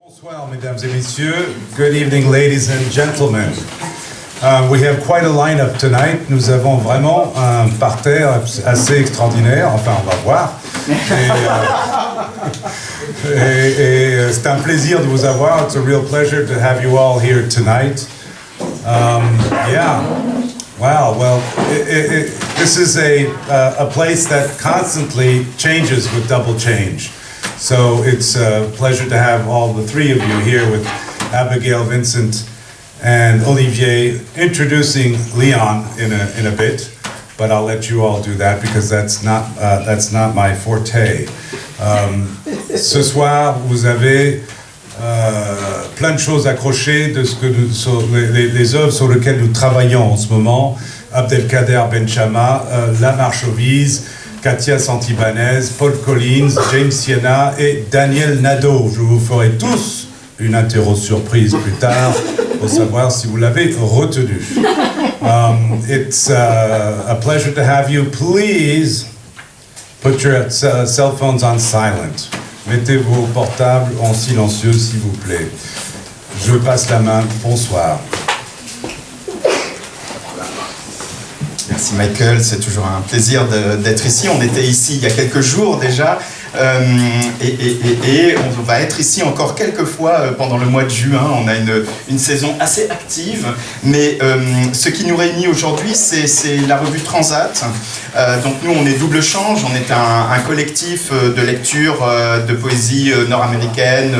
Bonsoir, mesdames et messieurs. Good evening, ladies and gentlemen. We have quite a line-up tonight. Nous avons vraiment un parterre assez extraordinaire. Enfin, on va voir. Et c'est un plaisir de vous avoir. It's a real pleasure to have you all here tonight. Yeah. Wow. Well, this is a place that constantly changes with Double Change. So it's a pleasure to have all the three of you here with Abigail, Vincent, and Olivier introducing Léon in a bit, but I'll let you all do that because that's not my forte. Ce soir, vous avez plein de choses accrochées de ce que les œuvres sur lesquelles nous travaillons en ce moment. Abdelkader Benchama, La Marchovise, Katia Santibanaise, Paul Collins, James Siena et Daniel Nadeau. Je vous ferai tous une interro surprise plus tard pour savoir si vous l'avez retenu. It's a pleasure to have you. Please put your cell phones on silent. Mettez vos portables en silencieux, s'il vous plaît. Je passe la main. Bonsoir. Merci Michael, c'est toujours un plaisir d'être ici. On était ici il y a quelques jours déjà et on va être ici encore quelques fois pendant le mois de juin. On a une saison assez active, mais ce qui nous réunit aujourd'hui, c'est la revue Transat. Donc nous, on est Double Change, on est un collectif de lecture de poésie nord-américaine,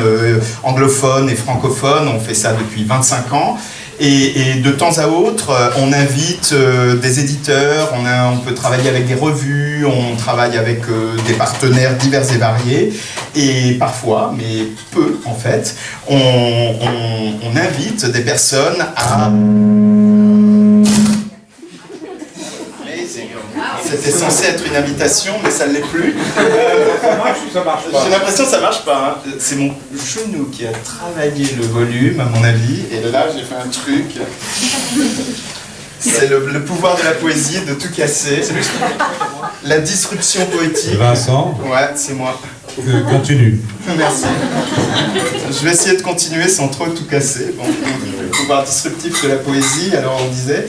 anglophone et francophone. On fait ça depuis 25 ans. Et de temps à autre, on invite des éditeurs, on peut travailler avec des revues, on travaille avec des partenaires divers et variés. Et parfois, mais peu en fait, on invite des personnes à... C'était censé être une invitation, mais ça ne l'est plus. Ça marche ou ça marche pas? J'ai l'impression que ça marche pas. Hein. C'est mon genou qui a travaillé le volume, à mon avis, et là j'ai fait un truc. C'est le pouvoir de la poésie, de tout casser. La disruption poétique. Vincent? Ouais, c'est moi. Continue. Merci. Je vais essayer de continuer sans trop tout casser. Bon, le pouvoir disruptif de la poésie, alors on disait.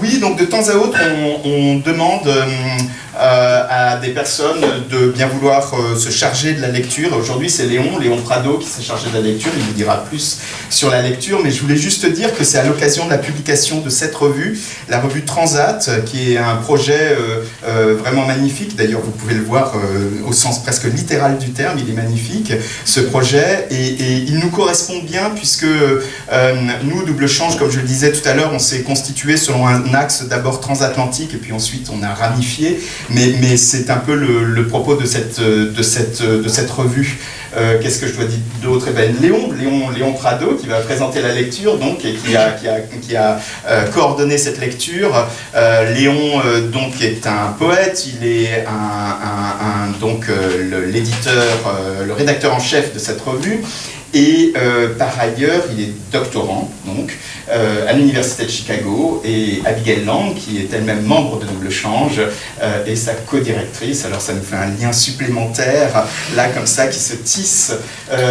Oui, donc de temps à autre, on demande à des personnes de bien vouloir se charger de la lecture. Aujourd'hui, c'est Léon Pradeau qui s'est chargé de la lecture. Il vous dira plus sur la lecture, mais je voulais juste dire que c'est à l'occasion de la publication de cette revue, la revue Transat, qui est un projet vraiment magnifique. D'ailleurs, vous pouvez le voir au sens presque littéral du terme, il est magnifique, ce projet, et il nous correspond bien puisque nous, Double Change, comme je le disais tout à l'heure, on s'est constitué selon un axe d'abord transatlantique et puis ensuite on a ramifié, mais c'est un peu le propos de cette revue. Qu'est-ce que je dois dire d'autre? Eh ben, Léon Pradeau qui va présenter la lecture donc, et qui a coordonné cette lecture. Léon donc est un poète, il est donc l'éditeur, le rédacteur en chef de cette revue. Et par ailleurs, il est doctorant donc, à l'Université de Chicago, et Abigail Lang, qui est elle-même membre de Double Change, est sa co-directrice. Alors ça nous fait un lien supplémentaire, là comme ça, qui se tisse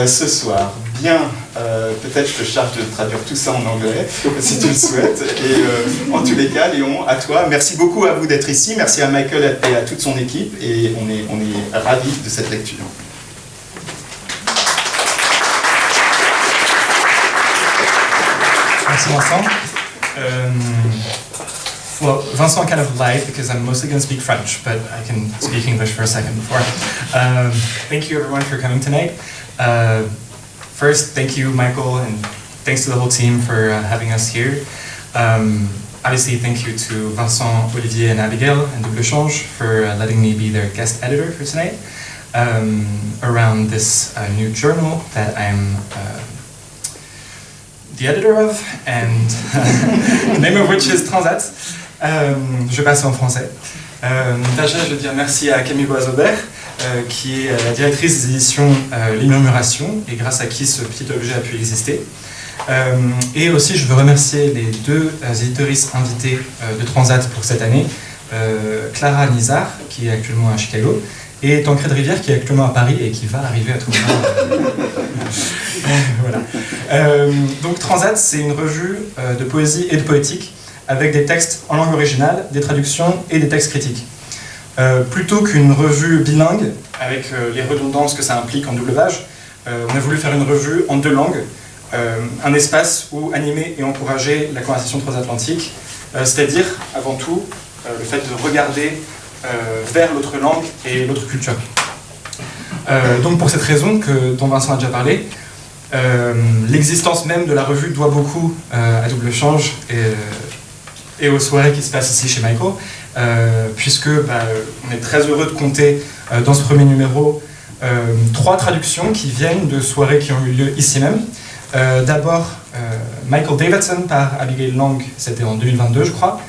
ce soir. Bien, peut-être je te charge de traduire tout ça en anglais, si tu le souhaites. Et en tous les cas, Léon, à toi, merci beaucoup à vous d'être ici, merci à Michael et à toute son équipe, et on est ravis de cette lecture. Merci Vincent. Well, Vincent kind of lied because I'm mostly going to speak French, but I can speak English for a second before. Thank you everyone for coming tonight. First, thank you Michael, and thanks to the whole team for having us here. Obviously, thank you to Vincent, Olivier, and Abigail and Double Change for letting me be their guest editor for tonight around this new journal that I'm the editor of, and the name of which is Transat. Je passe en français. Déjà, je veux dire merci à Camille Boisaubert, qui est la directrice des éditions Les Murmurations, et grâce à qui ce petit objet a pu exister. Et aussi, je veux remercier les deux éditoristes invités de Transat pour cette année, Clara Nizar, qui est actuellement à Chicago, et Tancred Rivière, qui est actuellement à Paris et qui va arriver à tout moment. Donc Transat, c'est une revue de poésie et de poétique avec des textes en langue originale, des traductions et des textes critiques. Plutôt qu'une revue bilingue, avec les redondances que ça implique en double page, on a voulu faire une revue en 2 langues, un espace où animer et encourager la conversation transatlantique, c'est-à-dire, avant tout, le fait de regarder vers l'autre langue et l'autre culture. Donc pour cette raison dont Vincent a déjà parlé, l'existence même de la revue doit beaucoup à Double Change et aux soirées qui se passent ici chez Michael, puisque on est très heureux de compter dans ce premier numéro 3 traductions qui viennent de soirées qui ont eu lieu ici même. D'abord Michael Davidson par Abigail Lang, c'était en 2022 je crois,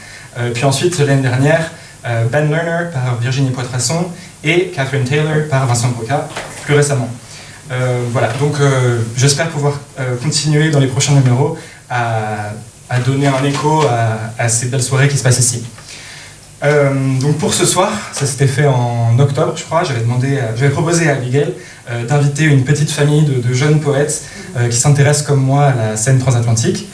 puis ensuite l'année dernière Ben Lerner par Virginie Poitrasson et Catherine Taylor par Vincent Broca plus récemment. Voilà, donc j'espère pouvoir continuer dans les prochains numéros à donner un écho à ces belles soirées qui se passent ici. Donc pour ce soir, ça s'était fait en octobre je crois, j'avais proposé à Abigail d'inviter une petite famille de jeunes poètes qui s'intéressent comme moi à la scène transatlantique.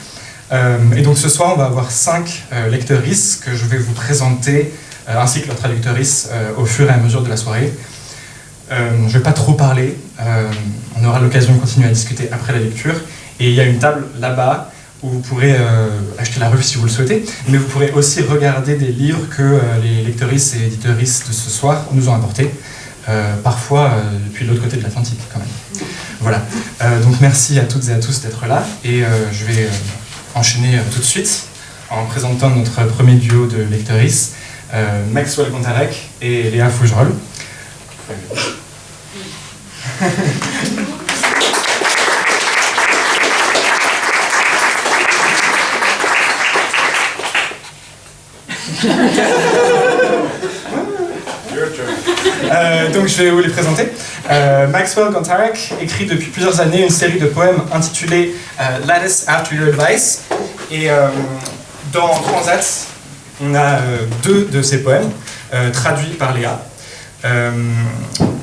Et donc ce soir on va avoir 5 lectrices que je vais vous présenter ainsi que leurs traductrices au fur et à mesure de la soirée. Je ne vais pas trop parler, on aura l'occasion de continuer à discuter après la lecture. Et il y a une table là-bas où vous pourrez acheter la revue si vous le souhaitez, mais vous pourrez aussi regarder des livres que les lectrices et éditrices de ce soir nous ont apportés, parfois depuis l'autre côté de l'Atlantique quand même. Voilà, donc merci à toutes et à tous d'être là, et je vais enchaîner tout de suite en présentant notre premier duo de lectrices, Maxwell Gontarek et Léa Fougerolles. Donc je vais vous les présenter. Maxwell Gontarek écrit depuis plusieurs années une série de poèmes intitulée Lattice After Your Advice. Et dans Transat, on a 2 de ces poèmes traduits par Léa.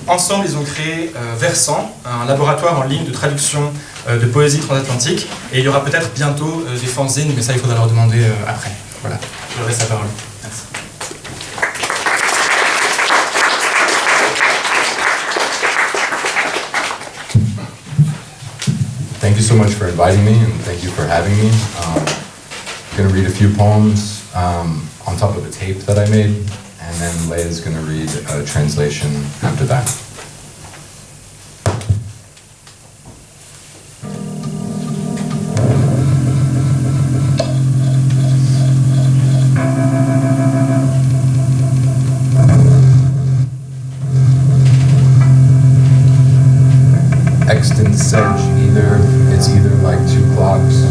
Ensemble, ils ont créé Versant, un laboratoire en ligne de traduction de poésie transatlantique. Et il y aura peut-être bientôt des fanzines, mais ça, il faudra leur demander après. Voilà, je leur laisse la parole. Merci. Thank you so much for inviting me, and thank you for having me. I'm going to read a few poems on top of a tape that I made, and then Leia's going to read a translation after that. Extant sedge, it's either like 2 clocks,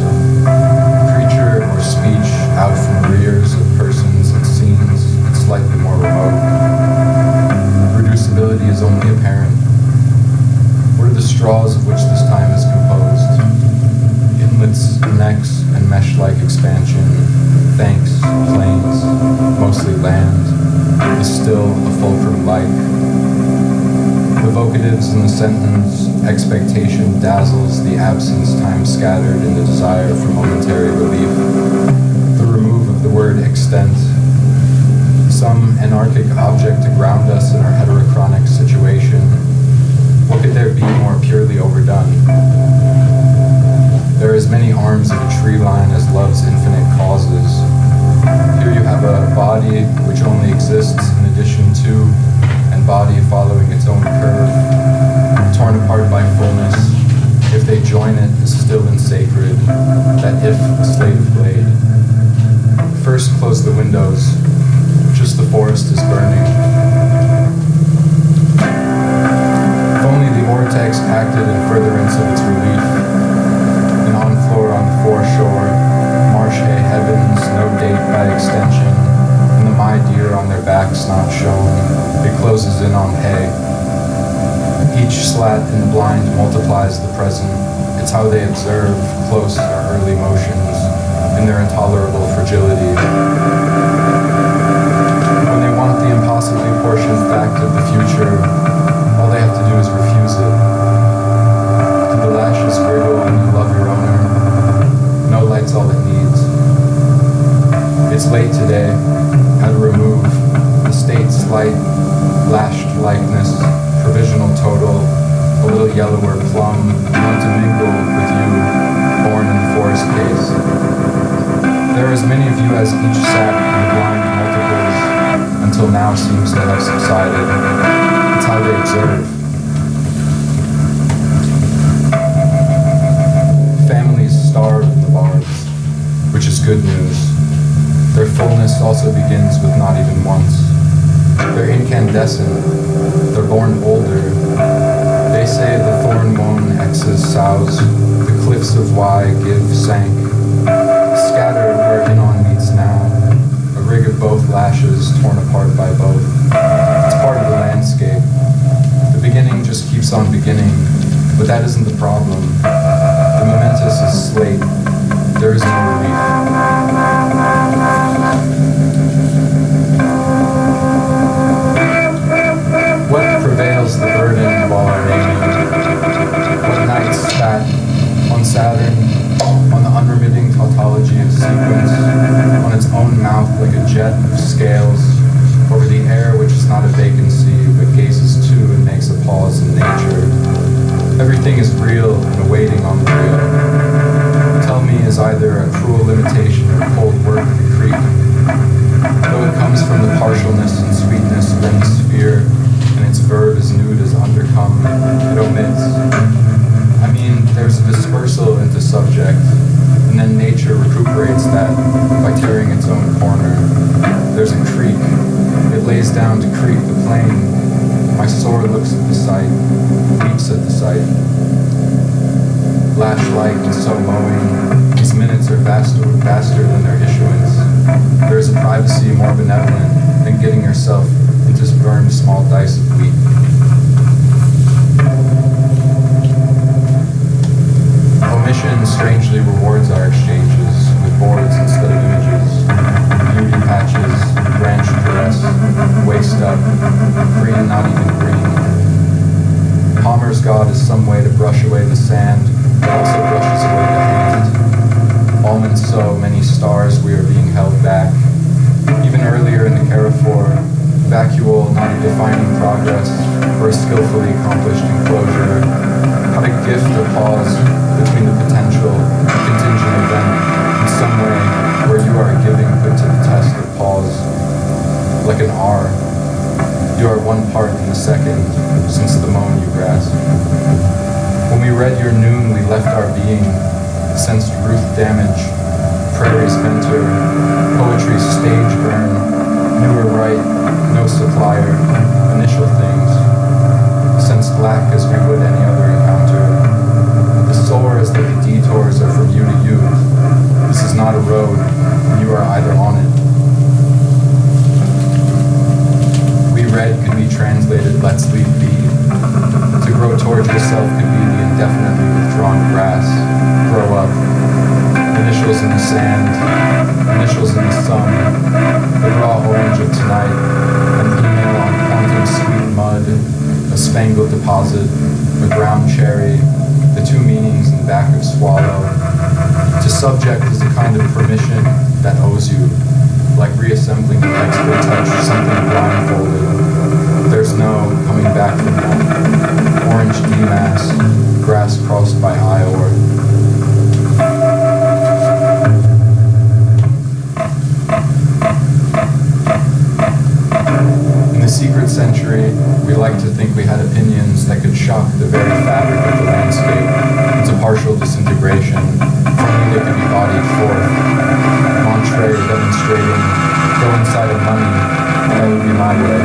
creature or speech out from rears of persons and scenes, it's slightly more remote. Reducibility is only apparent. What are the straws of which this time is composed? Inlets, necks, and mesh-like expansion, thanks, plains, mostly land, is still a fulcrum-like. The vocatives in the sentence, expectation dazzles the absence, time scattered in the desire for momentary relief. The remove of the word extent, some anarchic object to ground us in our heterochronic situation. What could there be more purely overdone? There are as many arms of a tree line as love's infinite causes. Here you have a body which only exists in addition to, and body following its own curve, torn apart by fullness. If they join it, is still and sacred, that if a slave blade. First close the windows, just the forest is burning. If only the vortex acted in furtherance of its relief. An on-floor on the foreshore, marsh hay heavens, no date by extension, and the my deer on their backs not shown. It closes in on hay. Each slat in the blind multiplies the present. It's how they observe close our early motions in their intolerable fragility. When they want the impossibly portioned fact of the future, all they have to do is refuse it. Do the lashes wriggle and you love your own slate today, how to remove the state slight, lashed likeness, provisional total, a little yellower plum, not to mingle with you, born in the forest case. There are as many of you as each sat in the blind multiples, until now seems to have subsided. It's how they observe. Families starve in the bars, which is good news. Their fullness also begins with not even once. They're incandescent. They're born older. They say the thorn-mown X's souse, the cliffs of Y give sank. Scattered where in-on meets now, a rig of both lashes torn apart by both. It's part of the landscape. The beginning just keeps on beginning, but that isn't the problem. The momentous is slate. There is no relief. What prevails the burden of all our naming? What nights spat on Saturn, on the unremitting tautology of sequence, on its own mouth like a jet of scales, over the air which is not a vacancy, but gazes to and makes a pause in nature. Everything is real and awaiting on the real. Tell me is either a cruel limitation or cold work of the creek. Though it comes from the partialness and sweetness of any sphere, and its verb is nude as undercome, it omits. I mean, there's a dispersal into subject, and then nature recuperates that by tearing its own corner. There's a creek. It lays down to creek the plain. My sore looks at the sight, weeps at the sight. Lash-like and so mowing, these minutes are vaster than their issuance. There is a privacy more benevolent than getting yourself into burned small dice of wheat. Omission strangely rewards our exchanges with boards instead of images, beauty patches, branch caress, waist up, green not even green. Palmer's God is some way to brush away the sand, but also brushes away the hand. Almond so many stars we are being held back. Even earlier in the Carrefour, vacuole not a defining progress for a skillfully accomplished enclosure. How to gift a pause between the potential and contingent event in some way where you are giving put to the test of pause. Like an R, you are one part in the second since the moan you grasp. When we read your noon, we left our being, sensed Ruth damage, prairie spenter, poetry stage burn, newer right, no supplier, initial things, sensed lack as we would any other encounter. The sore is that the detours are from you to you. This is not a road, and you are either on it. We read could be translated, let's leave be. To grow towards yourself could be the indefinitely withdrawn grass. Grow up. Initials in the sand, initials in the sun, the raw orange of tonight, an email on pointing sweet mud, a spangled deposit, a ground cherry, the two meanings in the back of swallow. To subject is a kind of permission that owes you, like reassembling the expert touch something blindfolded. There's no coming back from that. Orange D-mass, grass crossed by Iowa. In the secret century, we like to think we had opinions that could shock the very fabric of the landscape into partial disintegration. If only they could be bodied forth. Montre demonstrating, go inside of money, that would be my way.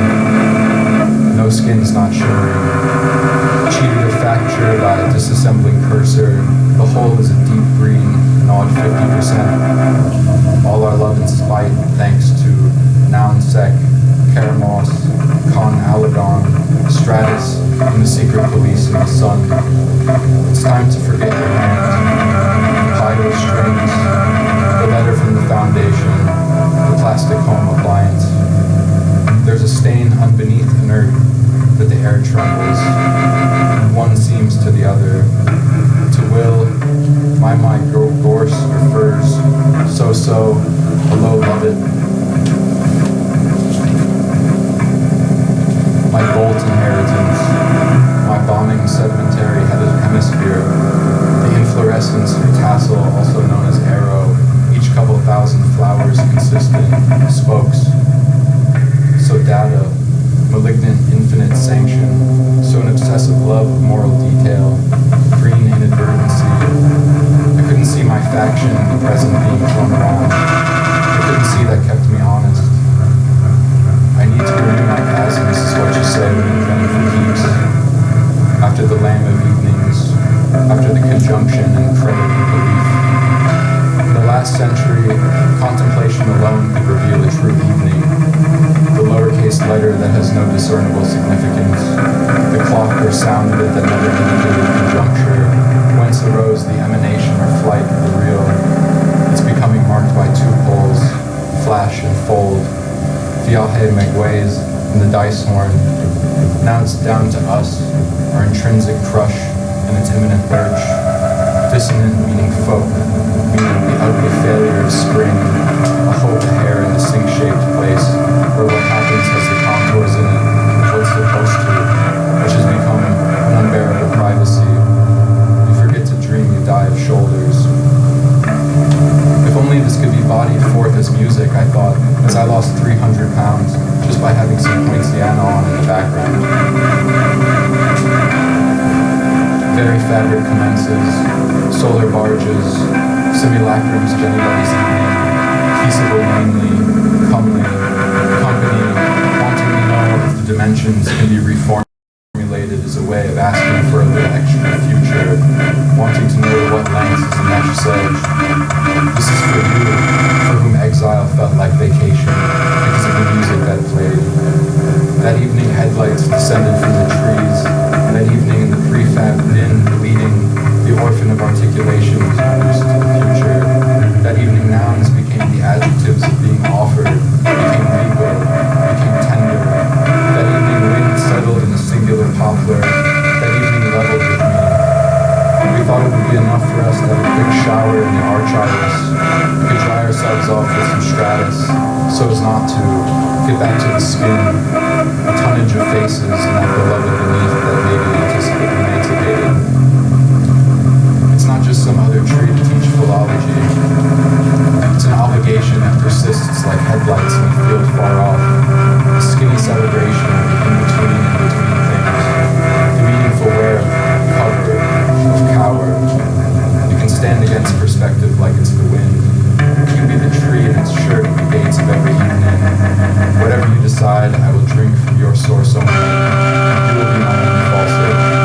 No skin's not showing. Cheated of facture by a disassembling cursor, the whole is a deep green, gnawed 50%. All our love and spite, thanks to noun sec, Karamos, Con Alagon, Stratus, and the secret police in the sun. It's time to forget your hand, the pyro strings, the letter from the foundation, the plastic home appliance. There's a stain underneath inert that the air trembles. One seems to the other. To will, my gorse refers, so, a Hello, beloved. My bolt inheritance, my bombing sedimentary hemisphere, the inflorescence of tassel, also known as arrow, each couple thousand flowers consistent, spokes. So data, malignant infinite sanction, so an obsessive love of moral detail, green inadvertency. I couldn't see my faction in the present being thrown around. I couldn't see that kept me honest. I need to renew my chasms, is what you say when inventing for keeps. After the lame of evenings, after the conjunction and credit and belief. In the last century, contemplation alone could reveal a true evening. The lowercase letter that has no discernible significance, the clock or sound of it that never indicated conjuncture, whence arose the emanation or flight of the real. It's becoming marked by two poles, flash and fold, viaje megways and the dice horn. Now it's down to us, our intrinsic crush and its imminent lurch. Dissonant meaning folk, meaning the ugly failure of spring, a hope hair in a sink-shaped place, where what happens has the contours in it, what's supposed to, which has become an unbearable privacy. You forget to dream, you die of shoulders. If only this could be bodied forth as music, I thought, as I lost 300 pounds just by having some poinciana on in the background. Fairy fabric commences, solar barges, simulacrums Jennybody's evening, peaceable namely, comely, company, wanting to know if the dimensions can be reformulated as a way of asking for a little extra future, wanting to know what lengths is the mesh sedge. This is for you, for whom exile felt like vacation, because of the music that played. That evening headlights descended from the trees, and that evening in the prefab inn bleeding, the orphan of articulation was reduced to the future. That evening nouns became the adjectives of being offered, became regal, became tender. That evening wind settled in a singular poplar. That evening leveled with me. We thought it would be enough for us to have a quick shower in the arch iris. We could dry ourselves off with some stratus, so as not to get back to the skin, a tonnage of faces and that beloved beneath that maybe emancipated. It's not just some other tree to teach philology. It's an obligation that persists like headlights in a field far off, a skinny celebration of the in-between and between things, the meaningful wear of cover, of cower. You can stand against perspective like it's the wind. You be the tree in its shirt at the gates of every evening. Whatever you decide, I will drink from your source only. You will be my only falsehood.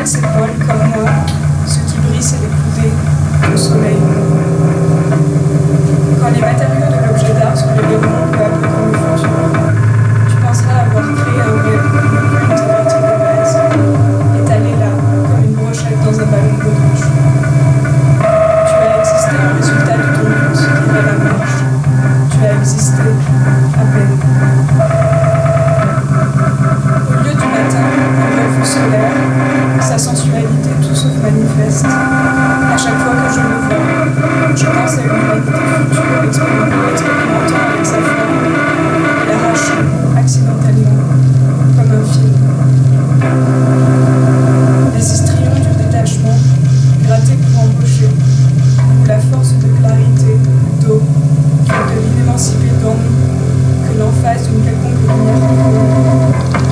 ses épaules, comme moi, ce qui brille, c'est les coudées au soleil. Quand les matériaux de l'objet d'art se révéleront peu à peu dans le futur, tu penseras avoir créé un vrai print avec de base, étalé là, comme une brochette dans un ballon baudruche. Tu as existé en résultat de ton but qui est la marche. Tu as existé à peine. Au lieu du matin, un refus solaire, sa sensualité tout sauf manifeste. À chaque fois que je le vois, je pense à une humanité future expérimentant avec sa femme et l'arrachant accidentellement, comme un film. Les histrions du détachement, grattés pour embaucher, ou la force de clarité, d'eau, de l'inémancipé dans nous, que l'emphase d'une quelconque lumière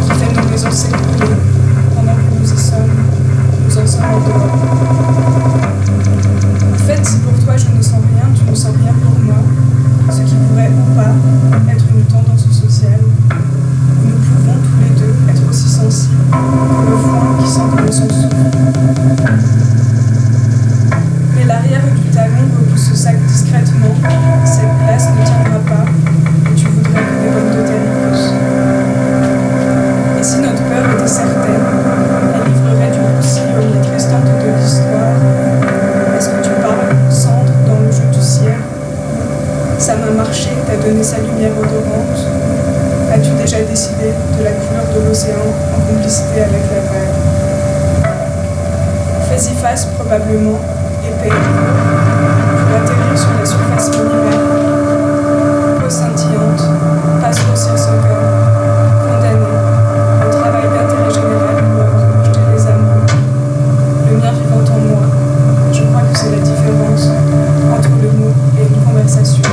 qui fait nos maisons s'écrouler pendant que nous y sommes, nous en sommes en dehors. En fait, si pour toi je ne sens rien, tu ne sens rien pour moi, ce qui pourrait ou pas être une tendance sociale. Nous pouvons tous les deux être aussi sensibles que le foin qui sent comme son souffle. Mais l'arrière du talon repousse ce sac discrètement, cette place ne tiendra pas, et tu voudrais que des bottes de terre y poussent. Et si notre peur était certaine, elle livrerait du roussi aux miettes restantes de l'histoire. Est-ce que tu parles, cendre, dans le jeu du ciel? Sa main marchée t'a donné sa lumière odorante. As-tu déjà décidé de la couleur de l'océan en complicité avec la vague? Fais-y face probablement, épais, pour atterrir sur la surface minimale. Peau scintillante, pas sourcir son cœur, condamné au travail d'intérêt général pour avoir projeté les amours. Le mien vivant en moi, je crois que c'est la différence entre le mot et une conversation.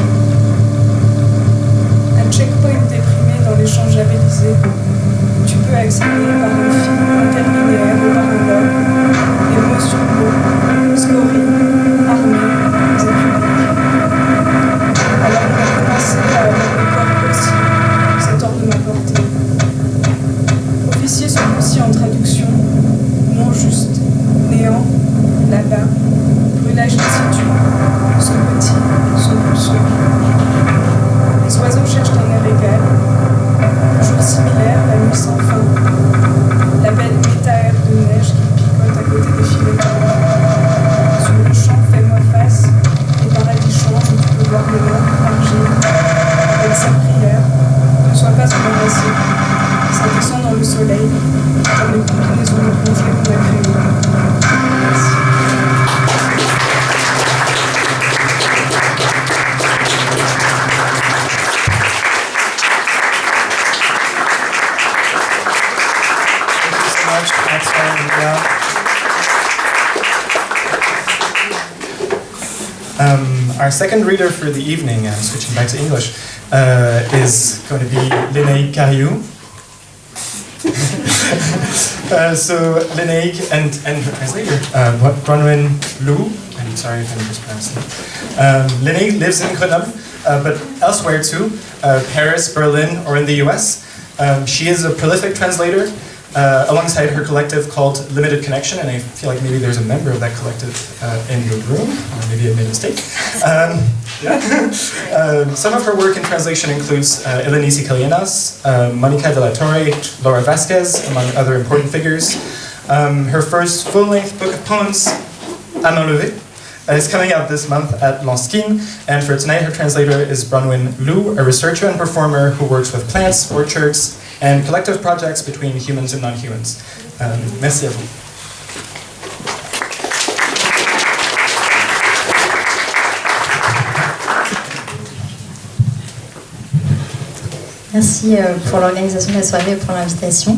Un checkpoint déprimé dans l'échange labellisé, tu peux accéder par un fil interlinéaire ou par un log, et mot sur mot, scoring, armée, et public. Alors on va commencer à avoir le corps aussi, c'est hors de ma portée. Officier ce coup-ci en traduction, non juste, néant, là-bas, brûlage in situ, son petit, son pulsion. Les oiseaux cherchent un air égal, jour similaire, la nuit sans fin, la belle métaère de neige qui picote à côté des filets d'eau. Sur le champ, fais-moi face, les paradis changent où tu peux voir le nom, argile, avec sa prière, ne sois pas embarrassé, ça descend dans le soleil, comme les combinaisons de plongée qu'on a créées. Merci. Our second reader for the evening, switching back to English, is going to be Lénaïg Cariou. So Lénaïg and her translator, Bronwyn Lou, I'm sorry if I mispronounced it. Lénaïg lives in Grenoble, but elsewhere too, Paris, Berlin, or in the US. She is a prolific translator, alongside her collective called Limited Connection, and I feel like maybe there's a member of that collective in the room, or maybe I made a mistake. Some of her work in translation includes Ihns, Monica de la Torre, Laura Vasquez, among other important figures. Her first full-length book of poems, À main levée, is coming out this month at Lanskin, and for tonight her translator is Bronwyn Lou, a researcher and performer who works with plants, orchards, and collective projects between humans and non-humans. Merci à vous. Merci pour l'organisation de la soirée et pour l'invitation.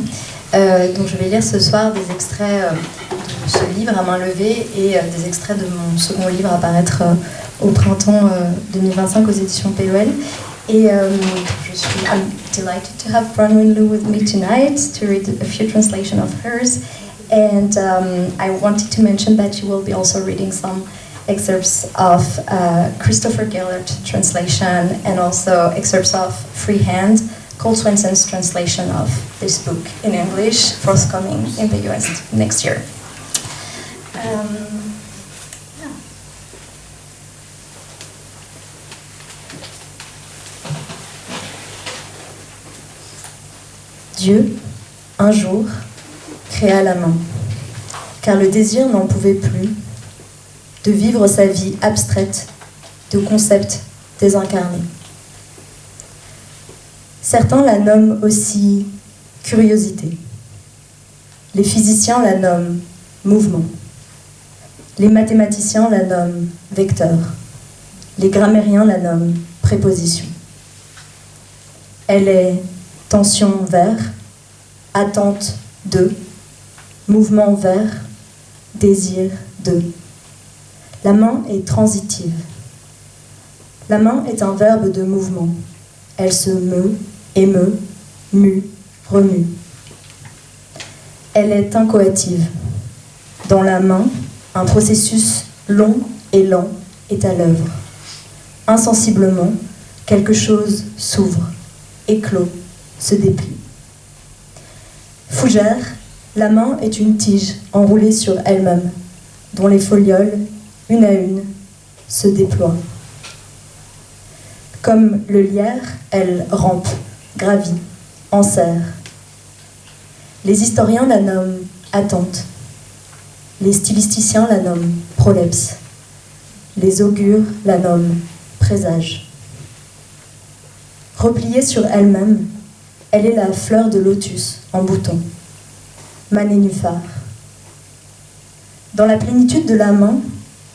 Donc je vais lire ce soir des extraits de ce livre à main levée et des extraits de mon second livre à paraître au printemps 2025 aux éditions PEL. Et I'm delighted to have Bronwyn Lou with me tonight to read a few translations of hers. And I wanted to mention that you will be also reading some excerpts of Christopher Gellert's translation and also excerpts of Freehand, Cole Swenson's translation of this book in English, forthcoming in the US next year. Dieu, un jour, créa la main, car le désir n'en pouvait plus de vivre sa vie abstraite de concepts désincarnés. Certains la nomment aussi curiosité. Les physiciens la nomment mouvement. Les mathématiciens la nomment vecteur. Les grammairiens la nomment préposition. Elle est tension vers, attente de, mouvement vers, désir de. La main est transitive. La main est un verbe de mouvement. Elle se meut, émeut, mue, remue. Elle est incoative. Dans la main, un processus long et lent est à l'œuvre. Insensiblement, quelque chose s'ouvre, éclot, se déplie. Fougère, la main est une tige enroulée sur elle-même, dont les folioles, une à une, se déploient. Comme le lierre, elle rampe, gravit, enserre. Les historiens la nomment attente. Les stylisticiens la nomment prolepse. Les augures la nomment présage. Repliée sur elle-même, elle est la fleur de lotus en bouton, manénuphar. Dans la plénitude de la main,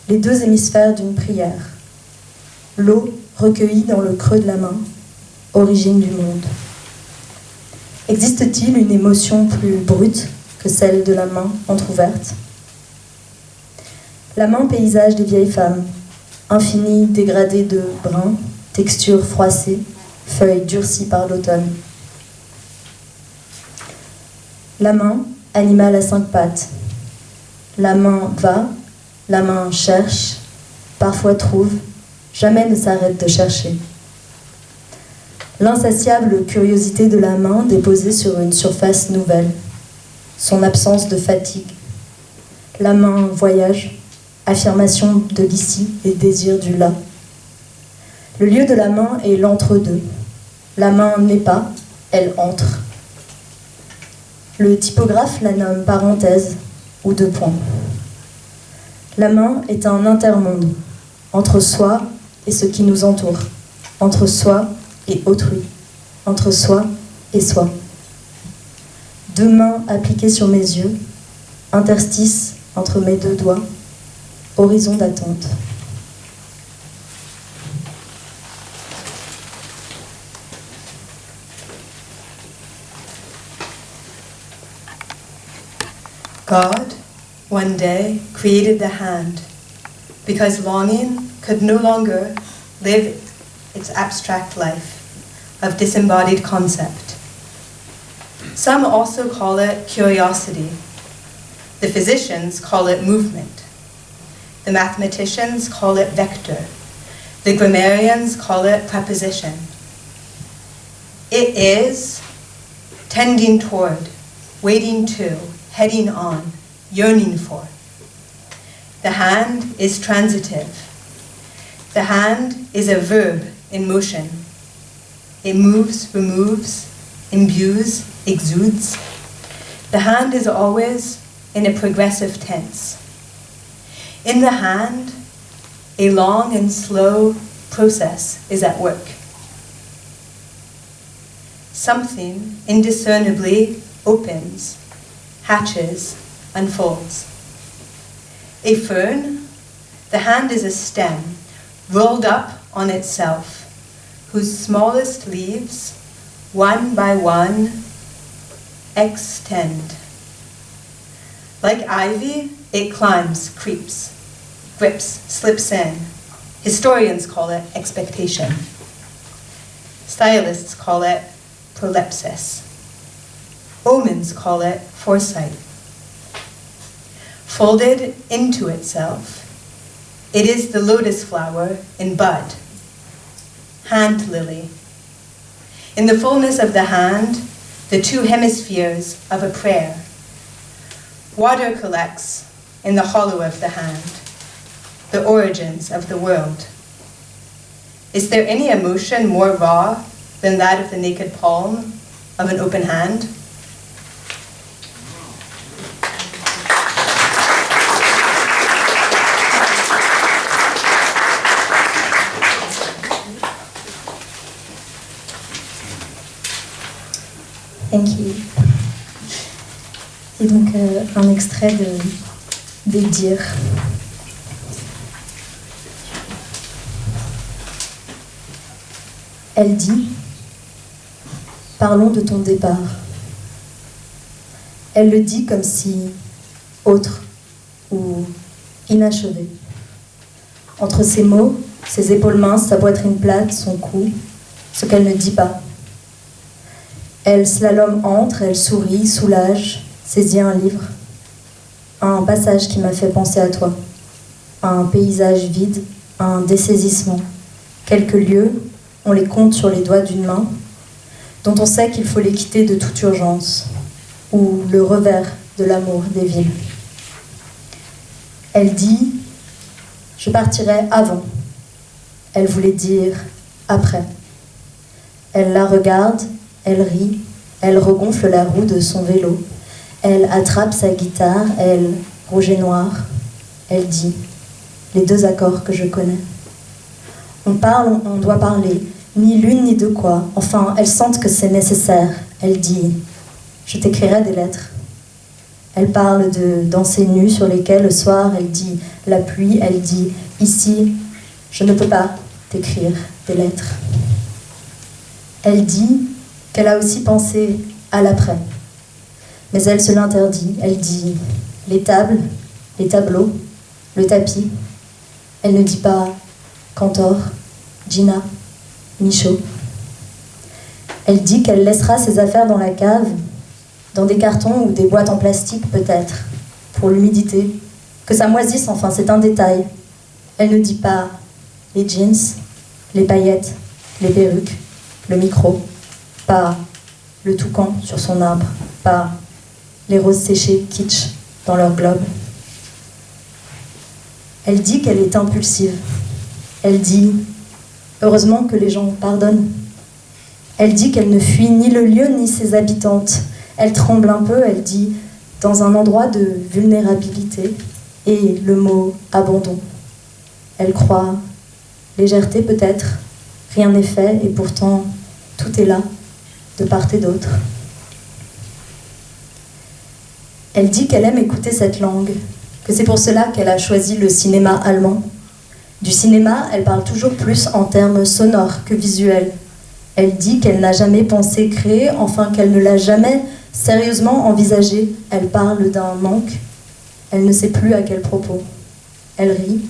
les deux hémisphères d'une prière. L'eau recueillie dans le creux de la main, origine du monde. Existe-t-il une émotion plus brute que celle de la main entr'ouverte? La main paysage des vieilles femmes, infinie dégradée de brun, texture froissée, feuilles durcies par l'automne. La main, animal à 5 pattes. La main va, la main cherche, parfois trouve, jamais ne s'arrête de chercher. L'insatiable curiosité de la main déposée sur une surface nouvelle, son absence de fatigue. La main voyage, affirmation de l'ici et désir du là. Le lieu de la main est l'entre-deux. La main n'est pas, elle entre. Le typographe la nomme parenthèse ou deux points. La main est un intermonde entre soi et ce qui nous entoure, entre soi et autrui, entre soi et soi. Deux mains appliquées sur mes yeux, interstice entre mes deux doigts, horizon d'attente. God, one day, created the hand because longing could no longer live its abstract life of disembodied concept. Some also call it curiosity. The physicians call it movement. The mathematicians call it vector. The grammarians call it preposition. It is tending toward, waiting to, heading on, yearning for. The hand is transitive. The hand is a verb in motion. It moves, removes, imbues, exudes. The hand is always in a progressive tense. In the hand, a long and slow process is at work. Something indiscernibly opens, hatches, unfolds. A fern, the hand is a stem rolled up on itself, whose smallest leaves, one by one, extend. Like ivy, it climbs, creeps, grips, slips in. Historians call it expectation. Stylists call it prolepsis. Omens call it foresight. Folded into itself, it is the lotus flower in bud, hand lily. In the fullness of the hand, the two hemispheres of a prayer. Water collects, in the hollow of the hand, the origins of the world. Is there any emotion more raw than that of the naked palm of an open hand? Thank you. Et donc un extrait des dires. Elle dit, parlons de ton départ. Elle le dit comme si autre ou inachevé. Entre ses mots, ses épaules minces, sa poitrine plate, son cou, ce qu'elle ne dit pas. Elle slalom entre, elle sourit, soulage, saisit un livre. Un passage qui m'a fait penser à toi. Un paysage vide, un dessaisissement. Quelques lieux, on les compte sur les doigts d'une main, dont on sait qu'il faut les quitter de toute urgence, ou le revers de l'amour des villes. Elle dit « Je partirai avant ». Elle voulait dire « après ». Elle la regarde, elle rit, elle regonfle la roue de son vélo, elle attrape sa guitare, elle, rouge et noir, elle dit les deux accords que je connais. On parle, on doit parler, ni l'une ni de quoi, enfin, elles sentent que c'est nécessaire. Elle dit je t'écrirai des lettres. Elle parle de danser nue sur les quais le soir, elle dit la pluie, elle dit ici, je ne peux pas t'écrire des lettres. Elle dit qu'elle a aussi pensé à l'après. Mais elle se l'interdit. Elle dit les tables, les tableaux, le tapis. Elle ne dit pas Cantor, Gina, Michaud. Elle dit qu'elle laissera ses affaires dans la cave, dans des cartons ou des boîtes en plastique peut-être, pour l'humidité, que ça moisisse, enfin c'est un détail. Elle ne dit pas les jeans, les paillettes, les perruques, le micro, pas le toucan sur son arbre, pas les roses séchées kitsch dans leur globe. Elle dit qu'elle est impulsive. Elle dit heureusement que les gens pardonnent. Elle dit qu'elle ne fuit ni le lieu ni ses habitantes. Elle tremble un peu, elle dit dans un endroit de vulnérabilité et le mot abandon. Elle croit légèreté peut-être, rien n'est fait et pourtant tout est là, de part et d'autre. Elle dit qu'elle aime écouter cette langue, que c'est pour cela qu'elle a choisi le cinéma allemand. Du cinéma, elle parle toujours plus en termes sonores que visuels. Elle dit qu'elle n'a jamais pensé créer, enfin qu'elle ne l'a jamais sérieusement envisagé. Elle parle d'un manque, elle ne sait plus à quel propos. Elle rit,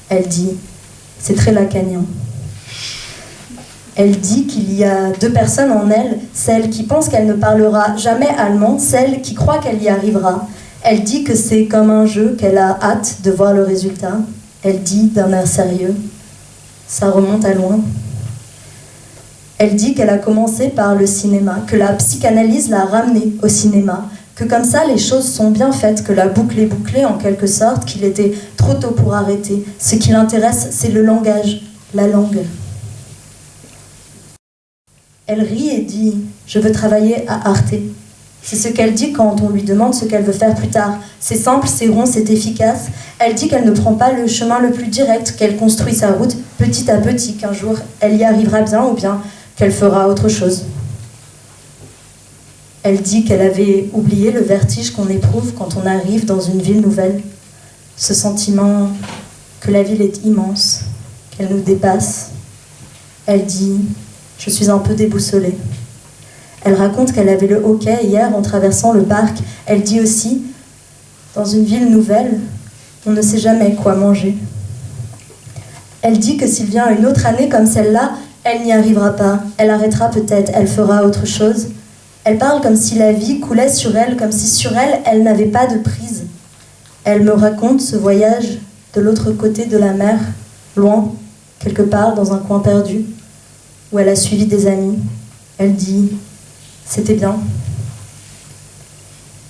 elle dit « c'est très lacanien ». Elle dit qu'il y a deux personnes en elle, celle qui pense qu'elle ne parlera jamais allemand, celle qui croit qu'elle y arrivera. Elle dit que c'est comme un jeu, qu'elle a hâte de voir le résultat. Elle dit d'un air sérieux, ça remonte à loin. Elle dit qu'elle a commencé par le cinéma, que la psychanalyse l'a ramenée au cinéma, que comme ça les choses sont bien faites, que la boucle est bouclée en quelque sorte, qu'il était trop tôt pour arrêter. Ce qui l'intéresse, c'est le langage, la langue. Elle rit et dit « Je veux travailler à Arte ». C'est ce qu'elle dit quand on lui demande ce qu'elle veut faire plus tard. C'est simple, c'est rond, c'est efficace. Elle dit qu'elle ne prend pas le chemin le plus direct, qu'elle construit sa route petit à petit, qu'un jour elle y arrivera bien ou bien qu'elle fera autre chose. Elle dit qu'elle avait oublié le vertige qu'on éprouve quand on arrive dans une ville nouvelle. Ce sentiment que la ville est immense, qu'elle nous dépasse. Elle dit « Je suis un peu déboussolée ». Elle raconte qu'elle avait le hockey hier en traversant le parc. Elle dit aussi « Dans une ville nouvelle, on ne sait jamais quoi manger ». Elle dit que s'il vient une autre année comme celle-là, elle n'y arrivera pas. Elle arrêtera peut-être, elle fera autre chose. Elle parle comme si la vie coulait sur elle, comme si sur elle, elle n'avait pas de prise. Elle me raconte ce voyage de l'autre côté de la mer, loin, quelque part dans un coin perdu, où elle a suivi des amis. Elle dit « C'était bien ».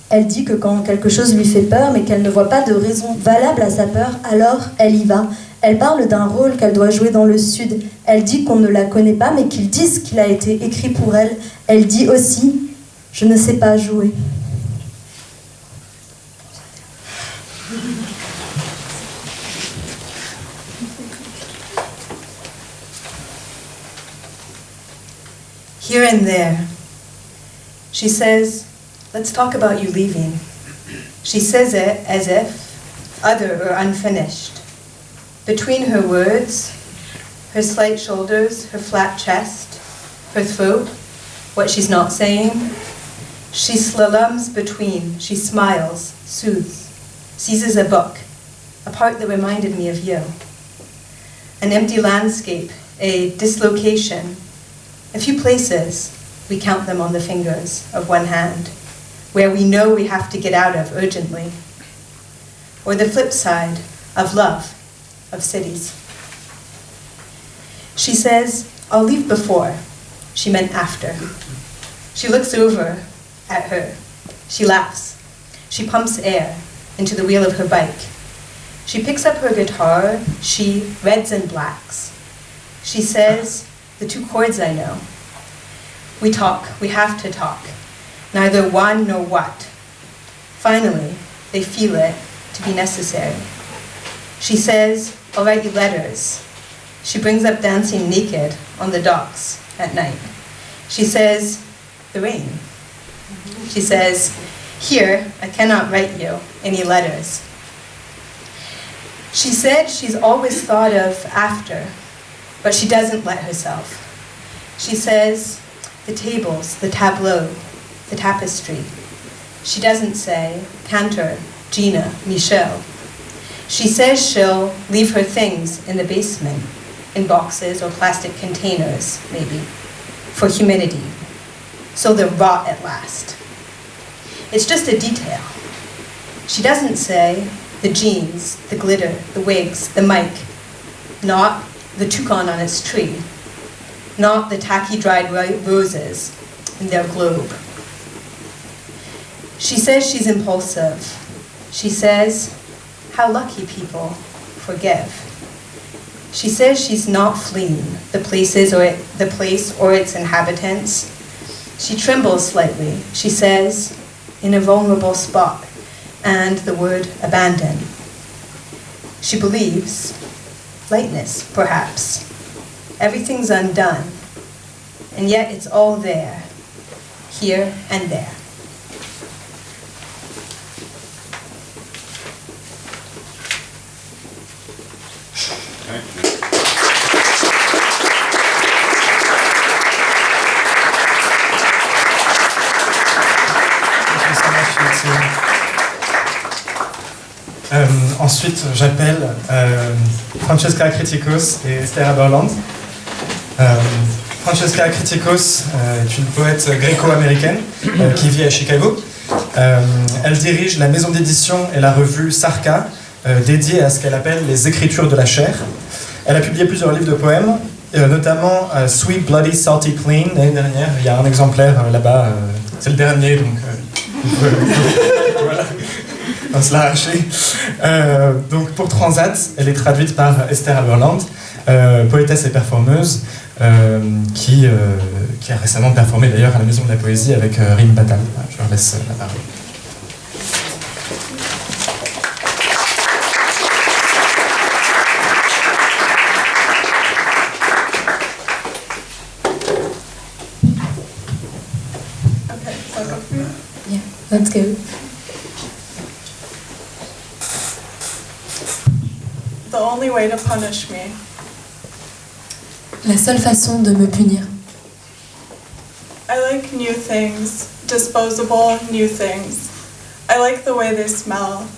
Elle dit que quand quelque chose lui fait peur, mais qu'elle ne voit pas de raison valable à sa peur, alors elle y va. Elle parle d'un rôle qu'elle doit jouer dans le Sud. Elle dit qu'on ne la connaît pas, mais qu'ils disent qu'il a été écrit pour elle. Elle dit aussi « Je ne sais pas jouer ». Here and there, she says, let's talk about you leaving. She says it as if other or unfinished. Between her words, her slight shoulders, her flat chest, her throat, what she's not saying, she slaloms between, she smiles, soothes, seizes a book, a part that reminded me of you. An empty landscape, a dislocation, a few places, we count them on the fingers of one hand, where we know we have to get out of urgently. Or the flip side of love, of cities. She says, I'll leave before. She meant after. She looks over at her. She laughs. She pumps air into the wheel of her bike. She picks up her guitar. She reds and blacks. She says, the two chords I know. We talk, we have to talk. Neither one nor what. Finally, they feel it to be necessary. She says, I'll write you letters. She brings up dancing naked on the docks at night. She says, the rain. She says, here, I cannot write you any letters. She said she's always thought of after, but she doesn't let herself. She says, the tables, the tableau, the tapestry. She doesn't say, Cantor, Gina, Michelle. She says she'll leave her things in the basement, in boxes or plastic containers, maybe, for humidity, so they'll rot at last. It's just a detail. She doesn't say the jeans, the glitter, the wigs, the mic, not the toucan on its tree, not the tacky dried roses in their globe. She says she's impulsive. She says, how lucky people forgive. She says she's not fleeing the places or the place or its inhabitants. She trembles slightly. She says, in a vulnerable spot, and the word abandon. She believes, lightness, perhaps. Everything's undone, and yet it's all there, here and there. Ensuite, j'appelle Francesca Kritikos et Esther Aberland. Francesca Kritikos est une poète gréco-américaine qui vit à Chicago. Elle dirige la maison d'édition et la revue Sarka, dédiée à ce qu'elle appelle les écritures de la chair. Elle a publié plusieurs livres de poèmes, notamment Sweet, Bloody, Salty, Clean. L'année dernière, il y a un exemplaire là-bas, c'est le dernier, donc voilà. On se l'a arraché. Donc pour Transat, elle est traduite par Esther Aberland, poétesse et performeuse, qui a récemment performé d'ailleurs à la Maison de la Poésie avec Rim Batal. Je leur laisse la parole. Yeah, let's go. The only way to punish me. La seule façon de me punir. I like new things, disposable new things. I like the way they smell.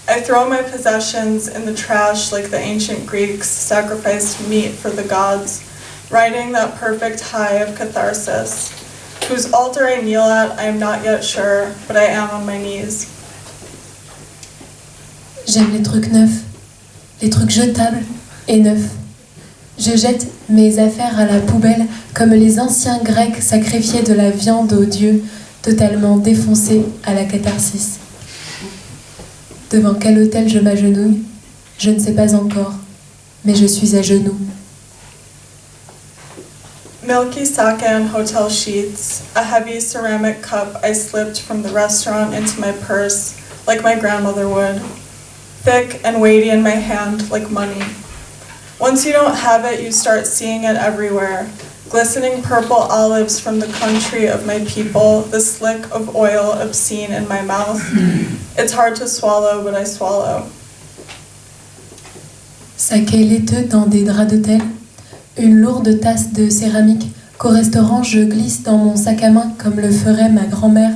I throw my possessions in the trash like the ancient Greeks sacrificed meat for the gods, riding that perfect high of catharsis. Whose altar I kneel at, I am not yet sure, but I am on my knees. J'aime les trucs neufs, les trucs jetables et neufs. Je jette mes affaires à la poubelle comme les anciens Grecs sacrifiaient de la viande aux dieux, totalement défoncée à la catharsis. Devant quel autel je m'agenouille, je ne sais pas encore, mais je suis à genoux. Milky sake on hotel sheets, a heavy ceramic cup I slipped from the restaurant into my purse, like my grandmother would. Thick and weighty in my hand, like money. Once you don't have it, you start seeing it everywhere. Glistening purple olives from the country of my people, the slick of oil obscene in my mouth. It's hard to swallow, but I swallow. Saké laiteux dans des draps d'hôtel, une lourde tasse de céramique qu'au restaurant je glisse dans mon sac à main comme le ferait ma grand-mère.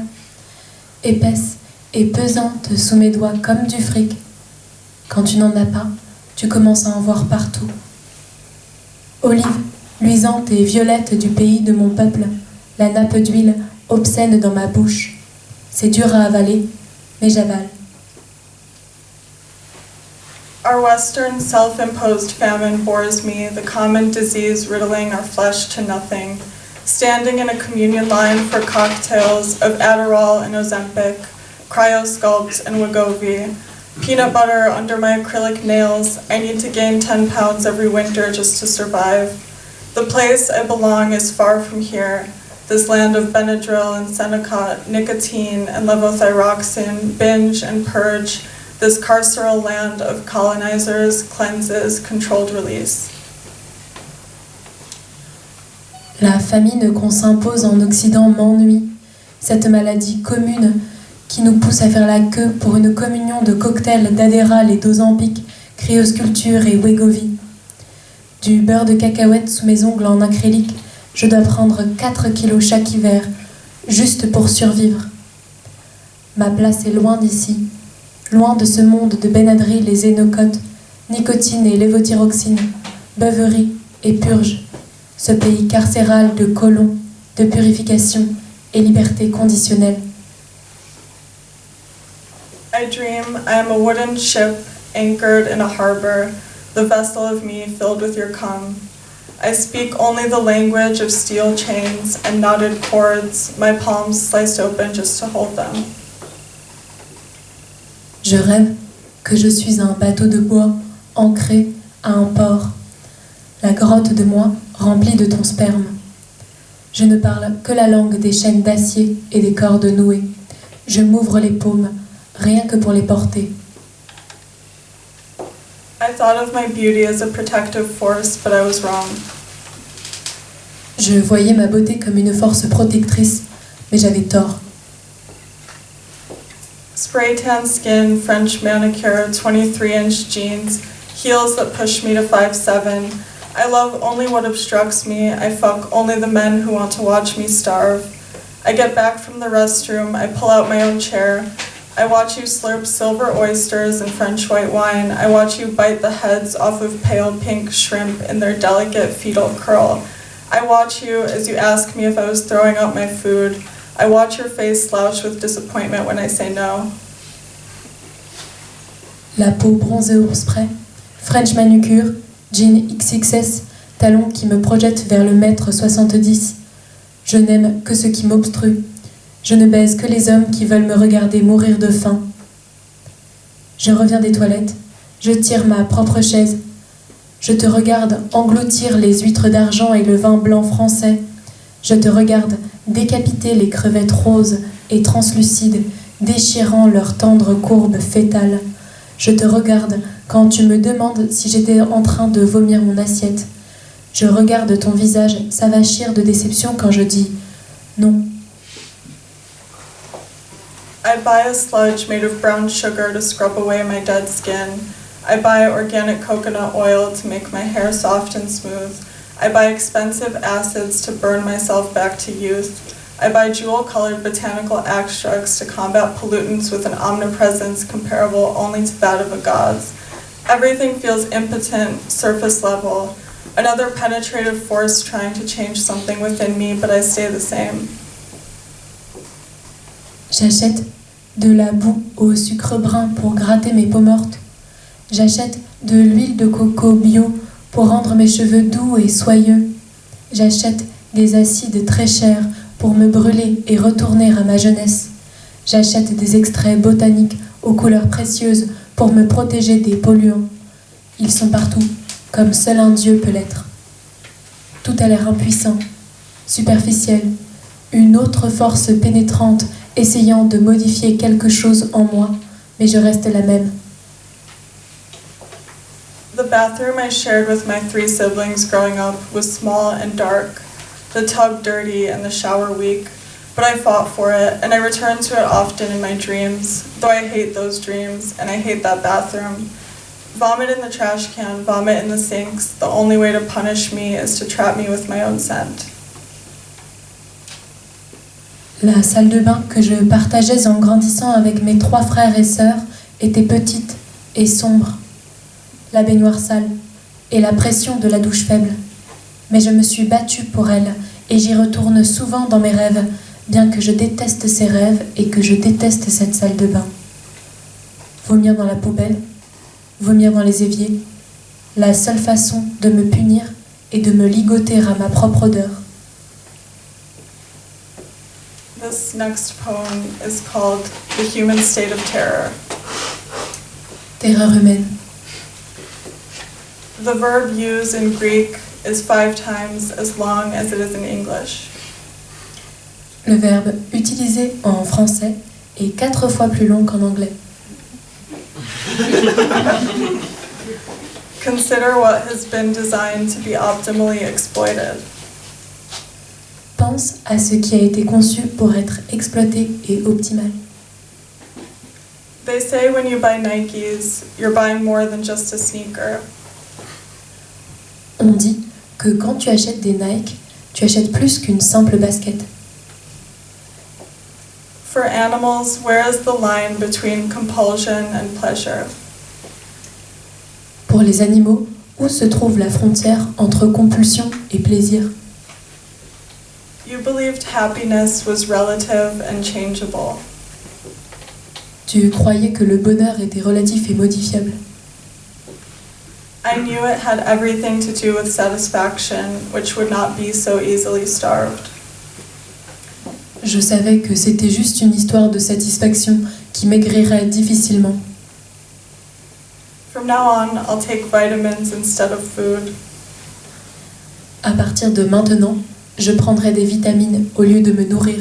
Épaisse et pesante sous mes doigts comme du fric. Quand tu n'en as pas, tu commences à en voir partout. Olive, luisante et violette du pays de mon peuple, la nappe d'huile obscène dans ma bouche. C'est dur à avaler, mais j'avale. Our Western self-imposed famine bores me, the common disease riddling our flesh to nothing. Standing in a communion line for cocktails of Adderall and Ozempic, Cryosculpt and Wegovy. Peanut butter under my acrylic nails. I need to gain 10 pounds every winter just to survive. The place I belong is far from here. This land of Benadryl and Senecot, nicotine and levothyroxine, binge and purge. This carceral land of colonizers, cleanses, controlled release. La famine qu'on s'impose en Occident m'ennuie. Cette maladie commune qui nous pousse à faire la queue pour une communion de cocktails d'Adderall et d'Ozempic, cryosculpture et Wegovy. Du beurre de cacahuète sous mes ongles en acrylique, je dois prendre 4 kilos chaque hiver, juste pour survivre. Ma place est loin d'ici, loin de ce monde de Benadryl et Zénocote, nicotine et lévothyroxine, beuverie et purge, ce pays carcéral de colons, de purification et liberté conditionnelle. I dream I am a wooden ship anchored in a harbor, the vessel of me filled with your cum. I speak only the language of steel chains and knotted cords, my palms sliced open just to hold them. Je rêve que je suis un bateau de bois ancré à un port, la grotte de moi remplie de ton sperme. Je ne parle que la langue des chaînes d'acier et des cordes nouées. Je m'ouvre les paumes, rien que pour les porter. I thought of my beauty as a protective force, but I was wrong. Je voyais ma beauté comme une force protectrice, mais j'avais tort. Spray tan skin, French manicure, 23-inch jeans, heels that push me to 5'7". I love only what obstructs me. I fuck only the men who want to watch me starve. I get back from the restroom. I pull out my own chair. I watch you slurp silver oysters and French white wine. I watch you bite the heads off of pale pink shrimp in their delicate fetal curl. I watch you as you ask me if I was throwing out my food. I watch your face slouch with disappointment when I say no. La peau bronzée au spray, French manucure, jean XXS, talons qui me projettent vers le mètre 70. Je n'aime que ce qui m'obstrue. Je ne baise que les hommes qui veulent me regarder mourir de faim. Je reviens des toilettes, je tire ma propre chaise. Je te regarde engloutir les huîtres d'argent et le vin blanc français. Je te regarde décapiter les crevettes roses et translucides, déchirant leurs tendres courbes fétales. Je te regarde quand tu me demandes si j'étais en train de vomir mon assiette. Je regarde ton visage s'avachir de déception quand je dis non. I buy a sludge made of brown sugar to scrub away my dead skin. I buy organic coconut oil to make my hair soft and smooth. I buy expensive acids to burn myself back to youth. I buy jewel-colored botanical extracts to combat pollutants with an omnipresence comparable only to that of a god's. Everything feels impotent, surface level. Another penetrative force trying to change something within me, but I stay the same. J'achète de la boue au sucre brun pour gratter mes peaux mortes. J'achète de l'huile de coco bio pour rendre mes cheveux doux et soyeux. J'achète des acides très chers pour me brûler et retourner à ma jeunesse. J'achète des extraits botaniques aux couleurs précieuses pour me protéger des polluants. Ils sont partout, comme seul un dieu peut l'être. Tout a l'air impuissant, superficiel, une autre force pénétrante essayant de modifier quelque chose en moi, mais je reste la même. The bathroom I shared with my 3 siblings growing up was small and dark, the tub dirty and the shower weak, but I fought for it and I return to it often in my dreams, though I hate those dreams and I hate that bathroom. Vomit in the trash can, vomit in the sinks, the only way to punish me is to trap me with my own scent. La salle de bain que je partageais en grandissant avec mes 3 frères et sœurs était petite et sombre. La baignoire sale et la pression de la douche faible. Mais je me suis battue pour elle et j'y retourne souvent dans mes rêves, bien que je déteste ces rêves et que je déteste cette salle de bain. Vomir dans la poubelle, vomir dans les éviers, la seule façon de me punir est de me ligoter à ma propre odeur. This next poem is called The Human State of Terror. Terreur humaine. The verb used in Greek is 5 times as long as it is in English. Le verbe utilisé en français est 4 fois plus long qu'en anglais. Consider what has been designed to be optimally exploited. Pense à ce qui a été conçu pour être exploité et optimal. They say when you buy Nikes, you're buying more than just a sneaker. On dit que quand tu achètes des Nike, tu achètes plus qu'une simple basket. For animals, where is the line between compulsion and pleasure? Pour les animaux, où se trouve la frontière entre compulsion et plaisir? You believed happiness was relative and changeable. Tu croyais que le bonheur était relatif et modifiable. I knew it had everything to do with satisfaction, which would not be so easily starved. Je savais que c'était juste une histoire de satisfaction qui maigrirait difficilement. From now on, I'll take vitamins instead of food. À partir de maintenant, je prendrai des vitamines au lieu de me nourrir.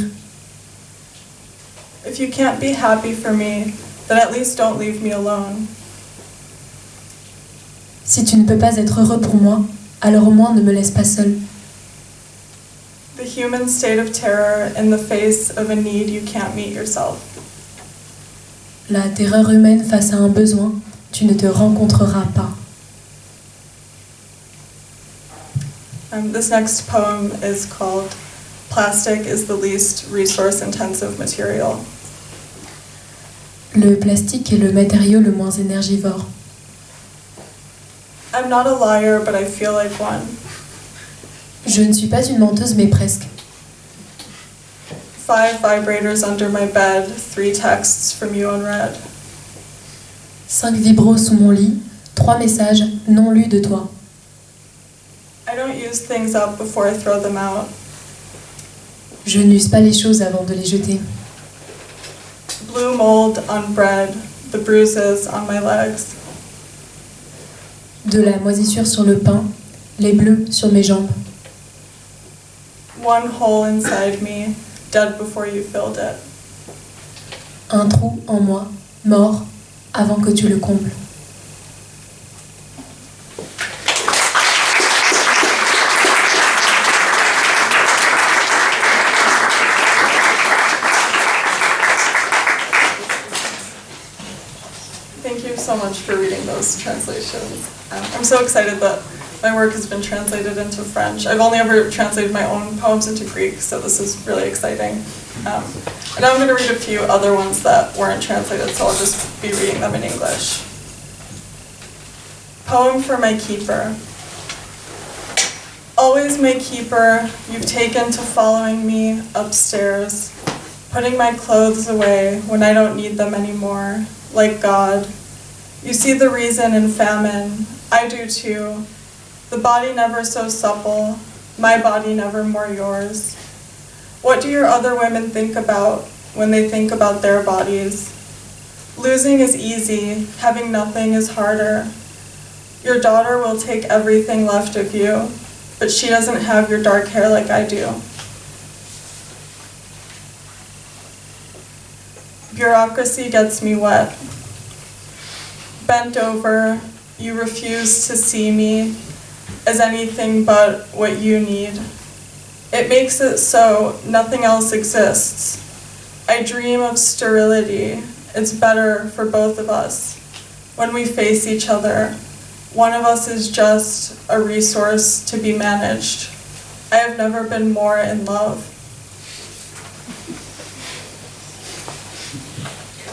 If you can't be happy for me, then at least don't leave me alone. Si tu ne peux pas être heureux pour moi, alors au moins ne me laisse pas seule. The human state of terror in the face of a need you can't meet yourself. La terreur humaine face à un besoin, tu ne te rencontreras pas. This next poem is called Plastic is the least resource-intensive material. Le plastique est le matériau le moins énergivore. I'm not a liar, but I feel like one. Je ne suis pas une menteuse, mais presque. 5 vibrators under my bed, 3 texts from you unread. 5 vibros sous mon lit, 3 messages non lus de toi. I don't use things up before I throw them out. Je n'use pas les choses avant de les jeter. Blue mold on bread, the bruises on my legs. De la moisissure sur le pain, les bleus sur mes jambes. One hole inside me, dead before you filled it. Un trou en moi, mort, avant que tu le combles. Thank you so much for reading those translations. I'm so excited that my work has been translated into French. I've only ever translated my own poems into Greek, so this is really exciting. And I'm going to read a few other ones that weren't translated, so I'll just be reading them in English. Poem for my keeper. Always my keeper, you've taken to following me upstairs, putting my clothes away when I don't need them anymore, like God. You see the reason in famine, I do too. The body never so supple, my body never more yours. What do your other women think about when they think about their bodies? Losing is easy, having nothing is harder. Your daughter will take everything left of you, but she doesn't have your dark hair like I do. Bureaucracy gets me wet. Bent over, you refuse to see me as anything but what you need. It makes it so nothing else exists. I dream of sterility. It's better for both of us. When we face each other, one of us is just a resource to be managed. I have never been more in love.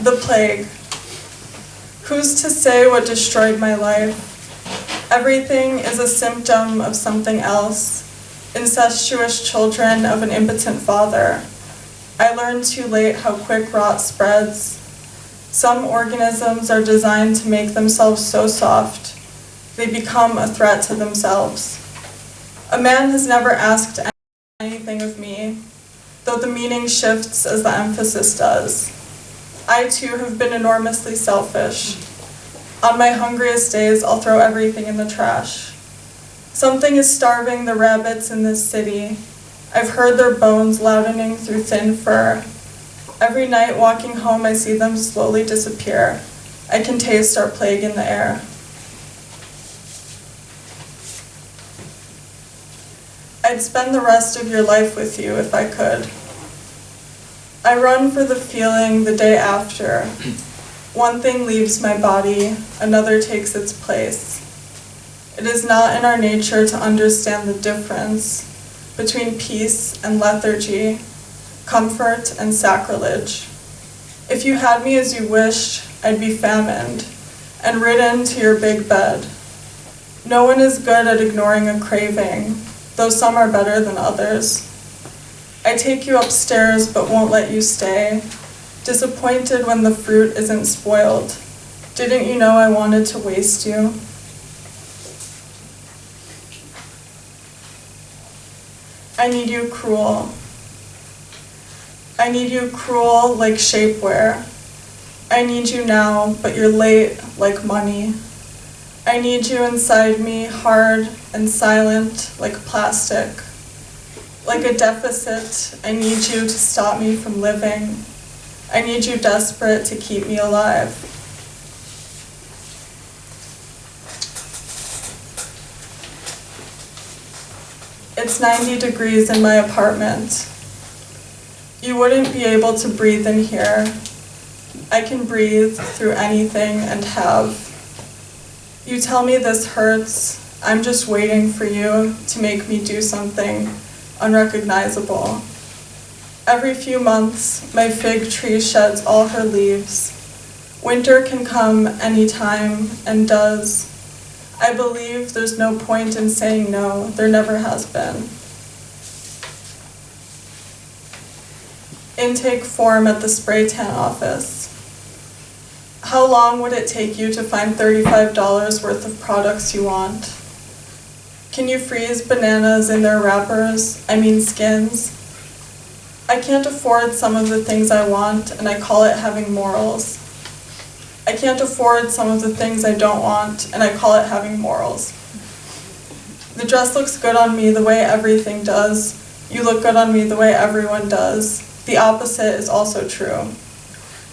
The plague. Who's to say what destroyed my life? Everything is a symptom of something else. Incestuous children of an impotent father. I learned too late how quick rot spreads. Some organisms are designed to make themselves so soft, they become a threat to themselves. A man has never asked anything of me, though the meaning shifts as the emphasis does. I too have been enormously selfish. On my hungriest days, I'll throw everything in the trash. Something is starving the rabbits in this city. I've heard their bones loudening through thin fur. Every night walking home, I see them slowly disappear. I can taste our plague in the air. I'd spend the rest of your life with you if I could. I run for the feeling the day after. One thing leaves my body, another takes its place. It is not in our nature to understand the difference between peace and lethargy, comfort and sacrilege. If you had me as you wished, I'd be famined and ridden to your big bed. No one is good at ignoring a craving, though some are better than others. I take you upstairs but won't let you stay, disappointed when the fruit isn't spoiled. Didn't you know I wanted to waste you? I need you cruel. I need you cruel like shapewear. I need you now, but you're late like money. I need you inside me, hard and silent like plastic. Like a deficit, I need you to stop me from living. I need you desperate to keep me alive. It's 90 degrees in my apartment. You wouldn't be able to breathe in here. I can breathe through anything and have. You tell me this hurts. I'm just waiting for you to make me do something unrecognizable. Every few months, my fig tree sheds all her leaves. Winter can come anytime and does. I believe there's no point in saying no. There never has been. Intake form at the spray tan office. How long would it take you to find $35 worth of products you want? Can you freeze bananas in their wrappers? I mean skins? I can't afford some of the things I want, and I call it having morals. I can't afford some of the things I don't want, and I call it having morals. The dress looks good on me the way everything does. You look good on me the way everyone does. The opposite is also true.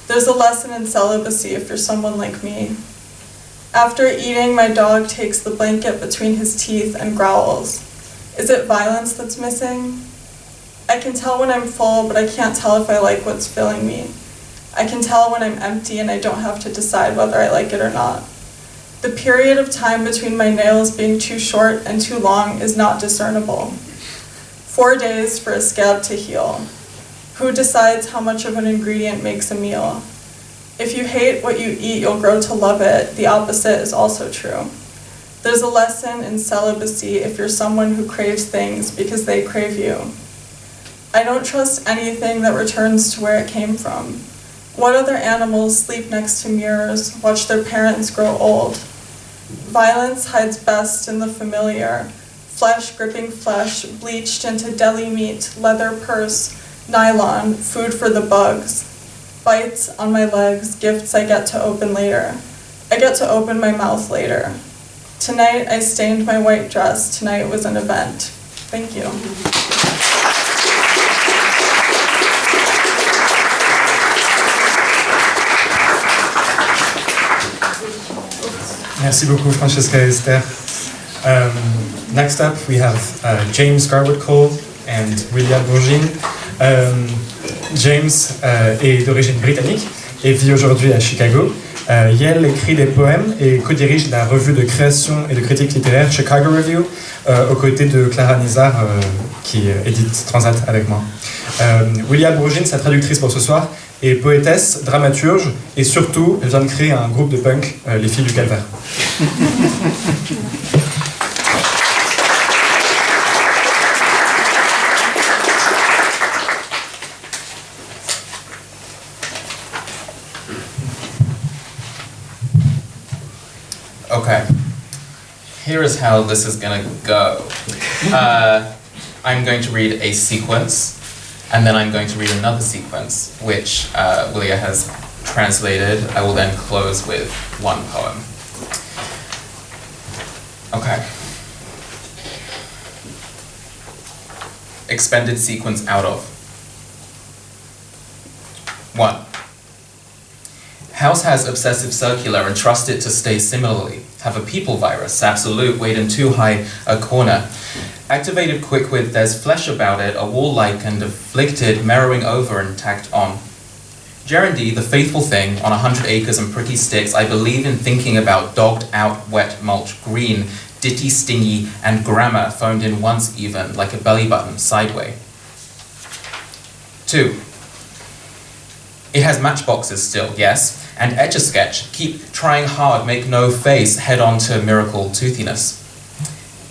There's a lesson in celibacy if you're someone like me. After eating, my dog takes the blanket between his teeth and growls. Is it violence that's missing? I can tell when I'm full, but I can't tell if I like what's filling me. I can tell when I'm empty and I don't have to decide whether I like it or not. The period of time between my nails being too short and too long is not discernible. 4 days for a scab to heal. Who decides how much of an ingredient makes a meal? If you hate what you eat, you'll grow to love it. The opposite is also true. There's a lesson in celibacy if you're someone who craves things because they crave you. I don't trust anything that returns to where it came from. What other animals sleep next to mirrors, watch their parents grow old? Violence hides best in the familiar. Flesh gripping flesh, bleached into deli meat, leather purse, Nylon, food for the bugs. Bites on my legs, gifts I get to open later. I get to open my mouth later. Tonight I stained my white dress. Tonight was an event. Thank you. Merci beaucoup, Francesca et Esther. Next up, we have James Garwood-Cole and William Bourgin. James est d'origine britannique et vit aujourd'hui à Chicago. Iels écrit des poèmes et co-dirige la revue de création et de critique littéraire Chicago Revue aux côtés de Clara Nizar qui édite Transat avec moi. William Bourgin, sa traductrice pour ce soir, est poétesse, dramaturge et surtout elle vient de créer un groupe de punk, les Filles du Calvaire. Okay, here is how this is going to go. I'm going to read a sequence, and then I'm going to read another sequence, which Willia has translated. I will then close with one poem. Okay. Expended sequence out of. 1. House has obsessive circular and trust it to stay similarly. Have a people virus, absolute, weight in too high a corner. Activated quick with there's flesh about it, a wall-like and afflicted, merrowing over and tacked on. Gerendy, the faithful thing, on 100 acres and pricky sticks, I believe in thinking about dogged out wet mulch, green, ditty stingy, and grammar phoned in once even, like a belly button, sideway. 2. It has matchboxes still, yes, and Etch-a-Sketch, keep trying hard, make no face, head on to miracle toothiness.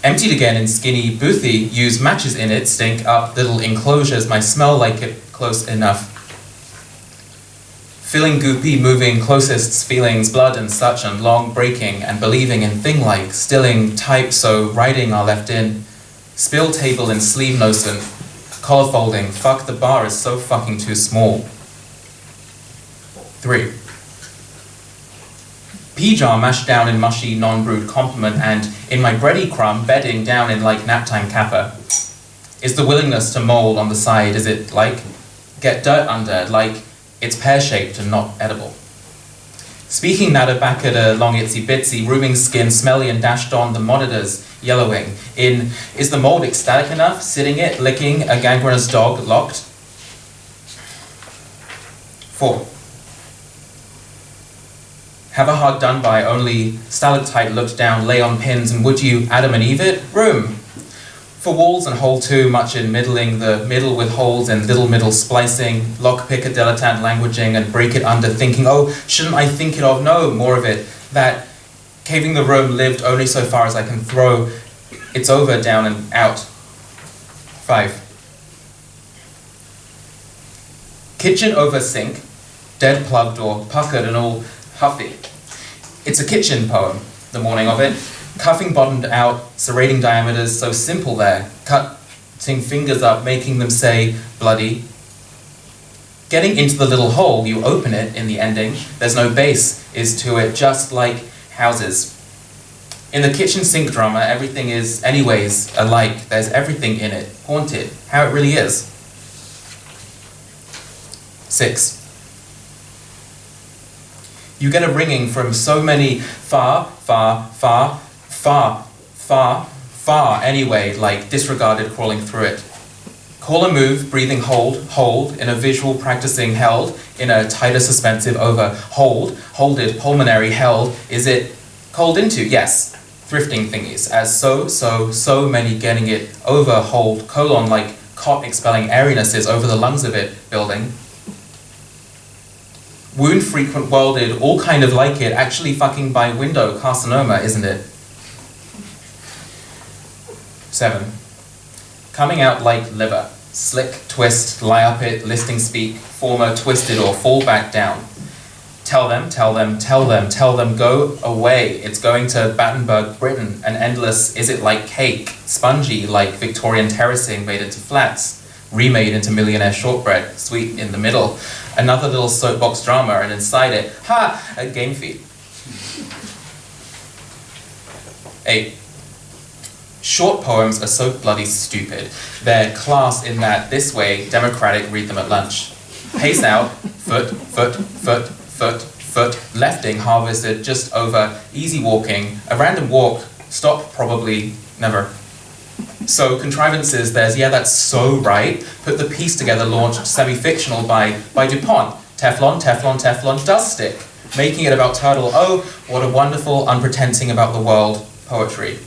Emptied again in skinny boothy, use matches in it, stink up little enclosures, might smell like it close enough. Feeling goopy, moving closest's feelings, blood and such, and long breaking, and believing in thing-like, stilling type so writing are left in. Spill table in sleeve nosen, collar folding, fuck the bar is so fucking too small. 3. Pea jar mashed down in mushy, non-brewed compliment, and in my bready crumb, bedding down in like naptime capper. Is the willingness to mold on the side, is it like get dirt under, like it's pear-shaped and not edible? Speaking natter back at a long itsy bitsy, rooming skin, smelly and dashed on the monitors, yellowing. In, is the mold ecstatic enough, sitting it, licking a gangrenous dog, locked? 4. Have a hard done by, only stalactite looked down, lay on pins, and would you Adam and Eve it? Room! For walls and hole too, much in middling, the middle with holes and little middle splicing, lockpick a dilettante languaging and break it under thinking, oh, shouldn't I think it of? No, more of it. That caving the room lived only so far as I can throw. It's over, down and out. 5. Kitchen over sink, dead plugged or puckered and all huffy. It's a kitchen poem, the morning of it. Cuffing bottomed out, serrating diameters, so simple there. Cutting fingers up, making them say, bloody. Getting into the little hole, you open it in the ending. There's no base, is to it, just like houses. In the kitchen sink drama, everything is anyways alike. There's everything in it, haunted, how it really is. 6. You get a ringing from so many far anyway, like disregarded crawling through it. Call a move, breathing hold, in a visual practicing held, in a tighter suspensive over holded, pulmonary held, is it cold into? Yes, thrifting thingies, as so many getting it over hold, colon like cot expelling airynesses over the lungs of it, building. Wound frequent welded, all kind of like it, actually fucking by window carcinoma, isn't it? 7. Coming out like liver, slick, twist, lie up it, listing speak, former twisted or fall back down. Tell them, go away. It's going to Battenberg, Britain, an endless, is it like cake, spongy like Victorian terracing made into flats. remade into Millionaire Shortbread, sweet in the middle. Another little soapbox drama, and inside it, a game feed. 8. Short poems are so bloody stupid. They're class in that this way, democratic, read them at lunch. Pace out, foot, foot, foot, foot, foot, lefting, harvested, just over, easy walking, a random walk, stop, probably, never. So contrivances, there's, yeah, that's so right, put the piece together, launched, semi-fictional by DuPont, Teflon, Teflon, Teflon, does stick, making it about turtle, oh, what a wonderful, unpretending about the world, poetry.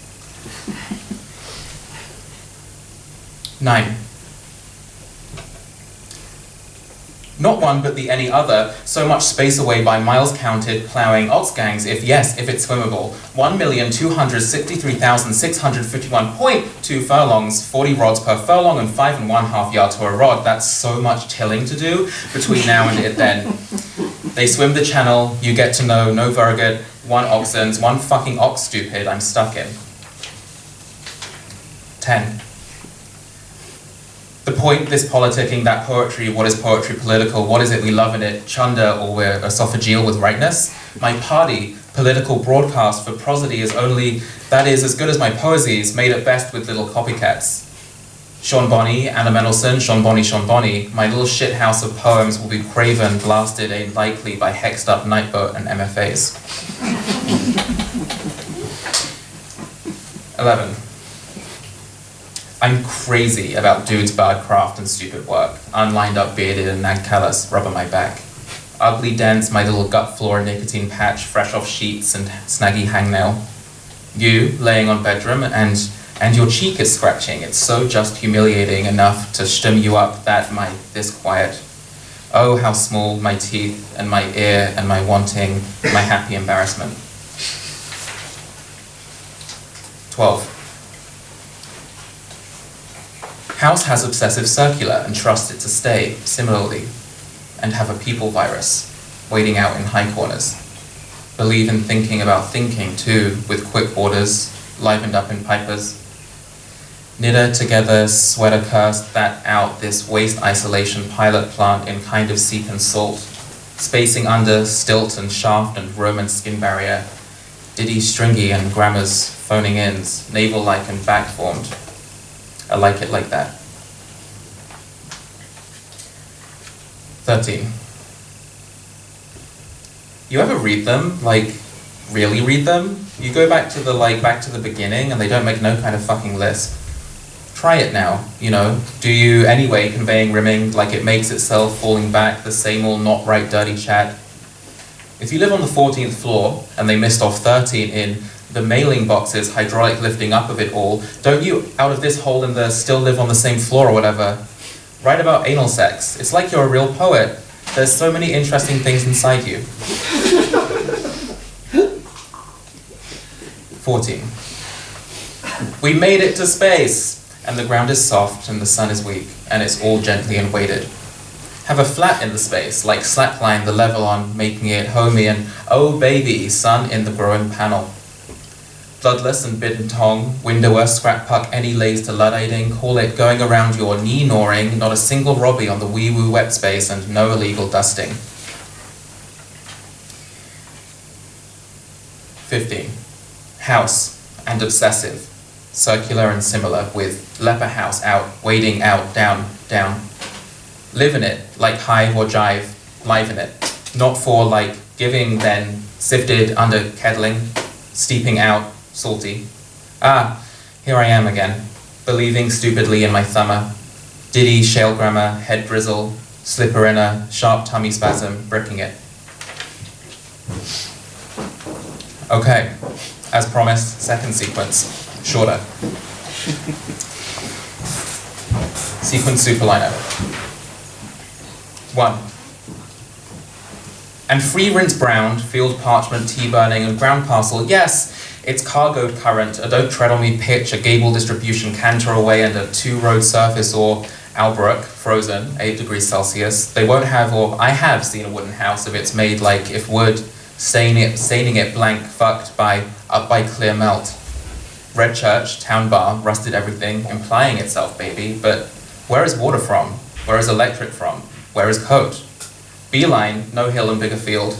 9. Not one but the any other, so much space away by miles counted, ploughing ox gangs, if yes, if it's swimmable. 1,263,651.2 furlongs, 40 rods per furlong and 5 1/2 yards to a rod. That's so much tilling to do between now and it then. They swim the channel, you get to know, no verget, 1 oxens, 1 fucking ox stupid, I'm stuck in. 10. The point, this politicking, that poetry, what is poetry political, what is it we love in it, chunder, or we're esophageal with rightness? My party, political broadcast for prosody is only, that is as good as my poesies, made at best with little copycats. Sean Bonney, Anna Mendelsohn, Sean Bonney, my little shit house of poems will be craven, blasted, ain't likely by hexed up Nightboat and MFAs. 11. I'm crazy about dudes' bad craft and stupid work. Unlined up, bearded and nag callous, rub on my back. Ugly dents, my little gut floor nicotine patch, fresh off sheets and snaggy hangnail. You, laying on bedroom, and your cheek is scratching. It's so just humiliating enough to stim you up that my disquiet. Oh, how small my teeth and my ear and my wanting, my happy embarrassment. 12. House has obsessive circular and trust it to stay, similarly, and have a people virus, waiting out in high corners. Believe in thinking about thinking too, with quick orders, livened up in pipers. Knitter together, sweater cursed that out this waste isolation pilot plant in kind of seep and salt, spacing under stilt and shaft and room and skin barrier, diddy stringy and grammars, phoning ins, navel-like and back-formed. I like it like that. 13. You ever read them? Like, really read them? You go back to the beginning and they don't make no kind of fucking lisp. Try it now, you know. Do you anyway, conveying rimming like it makes itself, falling back, the same old not right dirty chat. If you live on the 14th floor and they missed off 13 in the mailing boxes, hydraulic lifting up of it all, don't you, out of this hole in the still live on the same floor or whatever, write about anal sex? It's like you're a real poet. There's so many interesting things inside you. 14. We made it to space, and the ground is soft and the sun is weak, and it's all gently and weighted. Have a flat in the space, like slackline the level on, making it homey, and oh baby, sun in the growing panel. Bloodless and bitten tongue, windower, scrap puck, any lays to Ludditing, call it going around your knee gnawing, not a single robbie on the wee-woo wet space, and no illegal dusting. 15. House and obsessive, circular and similar, with leper house out, wading out, down, down. Live in it, like hive or jive, live in it. Not for like giving then, sifted under kettling, steeping out, salty. Ah, here I am again, believing stupidly in my thumber. Diddy, shale grammar, head drizzle, slipper in a sharp tummy spasm, bricking it. Okay, as promised, second sequence, shorter. Sequence superliner. 1. And free rinse browned, field parchment, tea burning, and ground parcel, yes, it's cargoed current, a don't tread on me pitch, a gable distribution canter away, and a 2-road surface, or Albrook, frozen, 8 degrees Celsius. They won't have, or I have seen a wooden house if it's made like if wood, staining it blank, fucked up by clear melt. Red church, town bar, rusted everything, implying itself, baby, but Where is water from? Where is electric from? Where is code? Beeline, no hill and bigger field.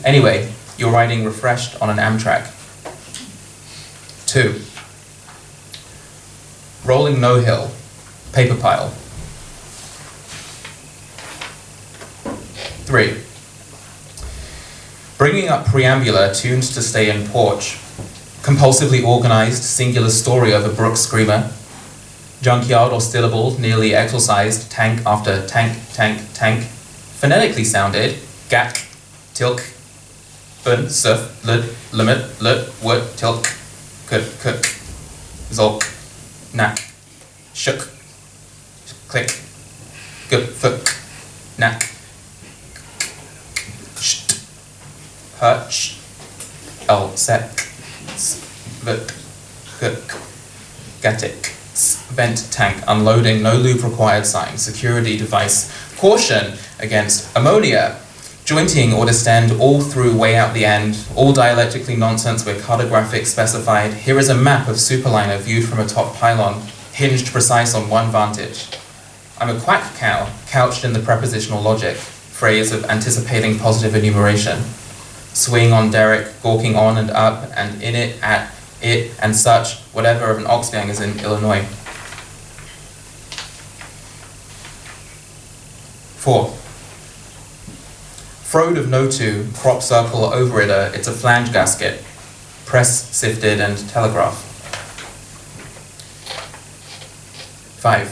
Anyway, you're riding refreshed on an Amtrak. 2. Rolling no hill, paper pile. 3. Bringing up preambular tuned to stay in porch. Compulsively organized singular story over brook screamer. Junkyard or stillable, nearly exorcised, tank after tank, tank, tank. Phonetically sounded, gak, tilk, bun, suf, lid, limit, lit, wood, tilk, kut, kuk, zolk, nak, shook, click, good, fook, nak, sht, hutch, el, sek, svut, cook, gatik, vent tank, unloading, no lube required sign, security device, caution against ammonia, jointing or distend all through way out the end, all dialectically nonsense where cartographic specified. Here is a map of superliner viewed from a top pylon, hinged precise on one vantage. I'm a quack cow, couched in the prepositional logic, phrase of anticipating positive enumeration. Swing on derrick, gawking on and up, and in it, at it, and such, whatever of an ox gang is in Illinois. 4. Frode of no two, crop circle overridder, it's a flange gasket, press, sifted, and telegraph. 5.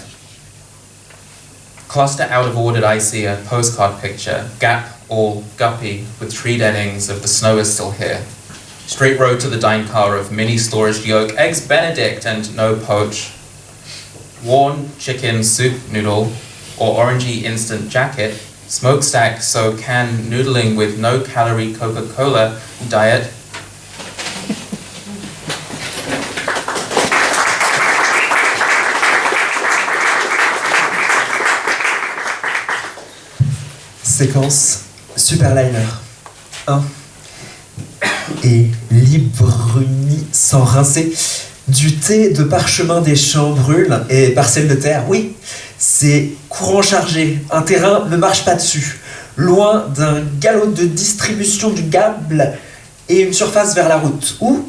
Cluster out of ordered IC, a postcard picture, gap, all, guppy, with tree deadings of the snow is still here. Straight road to the dine car of mini storage yolk, eggs Benedict and no poach. Worn chicken soup noodle, or orangey instant jacket, smokestack so can noodling with no calorie Coca-Cola diet. Séquence Superliner 1. Et l'ibruni sans rincer. Du thé de parchemin des champs brûle et parcelle de terre, oui, c'est courant chargé, un terrain ne marche pas dessus. Loin d'un galop de distribution du câble et une surface vers la route. Où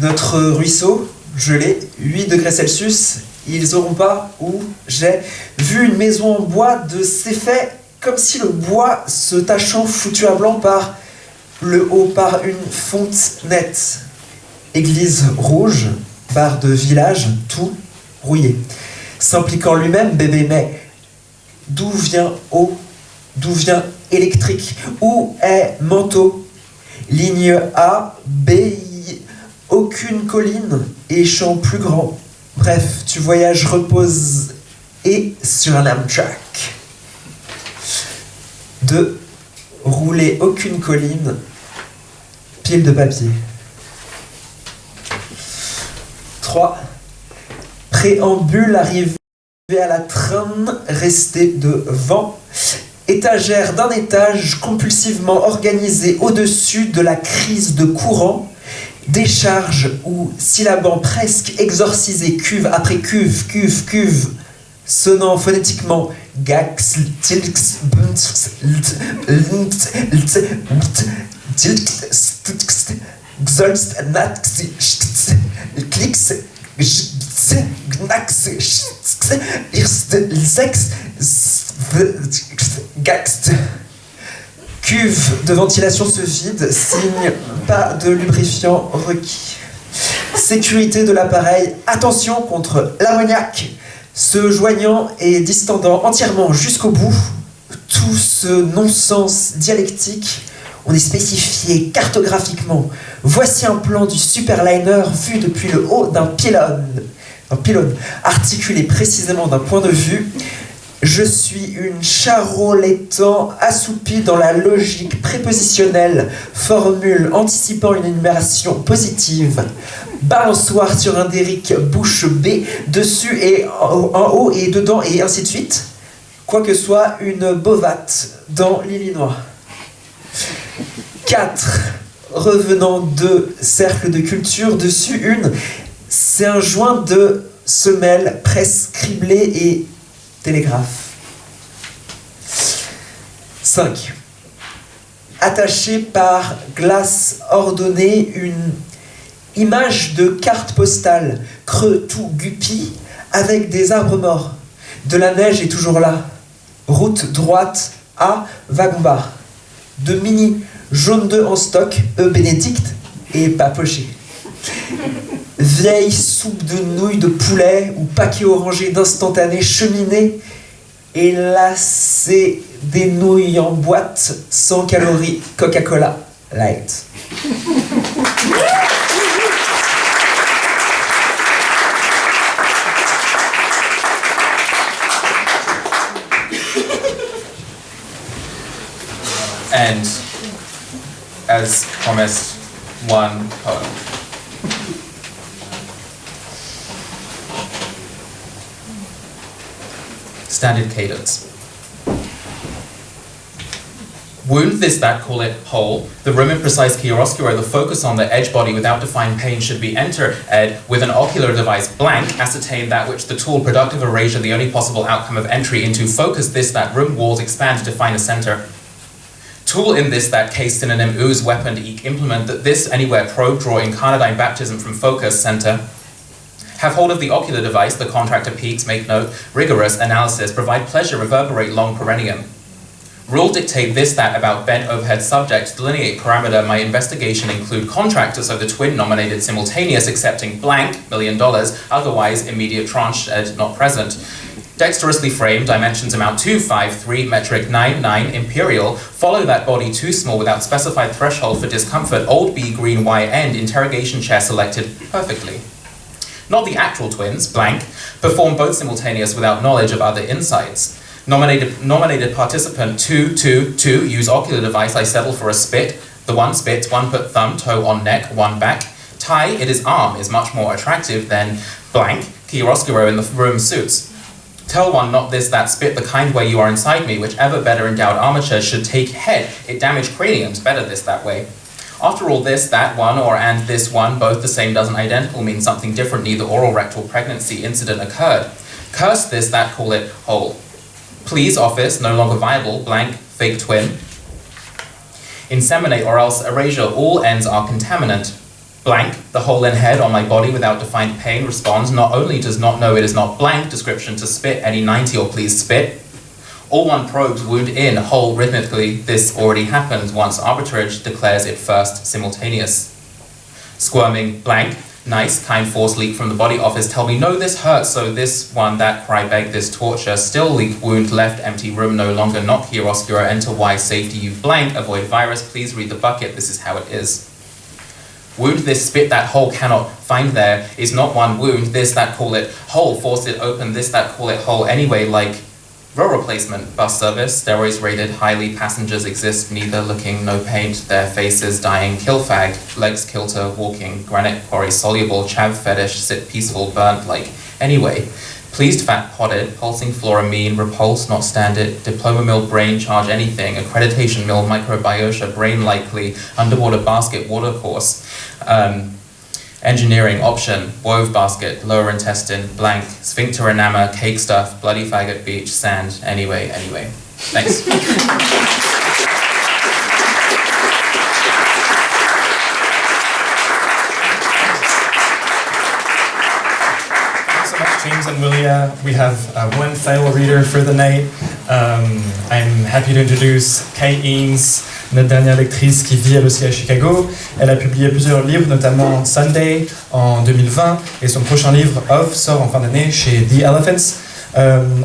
notre ruisseau, gelé, 8 degrés Celsius, ils auront pas, où j'ai vu une maison en bois de ces faits comme si le bois se tachant foutu à blanc par le haut par une fonte nette. Église rouge, bar de village, tout rouillé. S'impliquant lui-même, bébé, mais d'où vient eau? D'où vient électrique? Où est manteau? Ligne A, B, I, aucune colline et champ plus grand. Bref, tu voyages repose et sur un Amtrak. 2. Rouler aucune colline, pile de papier. 3. Préambule arrivé à la traîne, resté devant. Étagère d'un étage compulsivement organisée au-dessus de la crise de courant. Décharge ou syllabant presque exorcisé, cuve après cuve, cuve, cuve. Sonnant phonétiquement gax, tilx, bunts, xolst, nax, klix, gnax, sex, gaxt. Cuve de ventilation se vide, signe pas de lubrifiant requis. Sécurité de l'appareil, attention contre l'ammoniac. Se joignant et distendant entièrement jusqu'au bout, tout ce non-sens dialectique, on est spécifié cartographiquement. Voici un plan du superliner vu depuis le haut d'un pylône, articulé précisément d'un point de vue. Je suis une charolettant assoupie dans la logique prépositionnelle, formule anticipant une énumération positive. Balançoire sur un derrick, bouche B, dessus et en haut et dedans et ainsi de suite. Quoi que soit une bovate dans l'Illinois. 4. Revenant de cercle de culture, dessus une. C'est un joint de semelles presque criblées et télégraphe. 5. Attaché par glace ordonnée une image de carte postale, creux tout guppy, avec des arbres morts. De la neige est toujours là. Route droite à wagon-bar. De mini jaune d'œuf en stock, Bénédicte et pas poché. Vieille soupe de nouilles de poulet ou paquet orangé d'instantané cheminée et lacé des nouilles en boîte 100 calories Coca-Cola Light. And, as promised, one poem. Standard cadence. Wound this, that, call it whole. The room in precise chiaroscuro, the focus on the edge body without defined pain should be enter, ed, with an ocular device blank, ascertain that which the tool productive erasure, the only possible outcome of entry into focus this, that, room walls expand to define a center. Tool in this, that case synonym ooze, weapon, eke, implement that this, anywhere, probe, draw, incarnadine baptism from focus, center. Have hold of the ocular device, the contractor peaks, make note, rigorous analysis, provide pleasure, reverberate long perennium. Rule dictate this, that about bent overhead subject, delineate parameter, my investigation include contractor, so the twin nominated simultaneous, accepting blank, $1 million, otherwise immediate tranche, not present. Dexterously framed, dimensions amount 253, metric 99, imperial, follow that body too small without specified threshold for discomfort, old B, green Y, end, interrogation chair selected perfectly. Not the actual twins, blank, perform both simultaneous without knowledge of other insights. Nominated participant 2, 2, 2, use ocular device, I settle for a spit. The one spits, one put thumb, toe on neck, one back. Tie, it is arm, is much more attractive than blank, chiaroscuro in the room suits. Tell one not this, that, spit the kind way you are inside me, whichever better endowed armature should take head, it damaged craniums, better this, that way. After all this, that one, or and this one, both the same doesn't identical mean something different, neither oral rectal pregnancy incident occurred. Curse this, that, call it whole. Please, office, no longer viable, blank, fake twin. Inseminate or else erasure, all ends are contaminant. Blank, the hole in head on my body without defined pain responds, not only does not know it is not blank, description to spit, any 90 or please spit. All one probes wound in, whole rhythmically, this already happened once arbitrage declares it first simultaneous. Squirming, blank, nice, kind force leak from the body office, tell me no this hurts, so this one, that cry beg, this torture, still leak wound, left empty room, no longer not chiaroscuro, enter Y, safety you blank, avoid virus, please read the bucket, this is how it is. Wound this, spit that hole cannot find there, is not one wound, this, that, call it hole, force it open, this, that, call it hole, anyway, like row replacement, bus service, steroids rated highly, passengers exist, neither looking, no paint, their faces dying, kill fag, legs kilter, walking, granite quarry soluble, chav fetish, sit peaceful, burnt like, anyway. Pleased fat potted, pulsing flora mean, repulse not standard, diploma mill brain charge anything, accreditation mill microbiota brain likely, underwater basket water course, engineering option, wove basket, lower intestine, blank, sphincter enamor, cake stuff, bloody faggot beach, sand, anyway. Thanks. James and Willia, we have one final reader for the night. I'm happy to introduce Ihns, notre dernière lectrice qui vit elle aussi à Chicago. Elle a publié plusieurs livres, notamment Sunday en 2020, et son prochain livre, Of, sort en fin d'année chez The Elephants.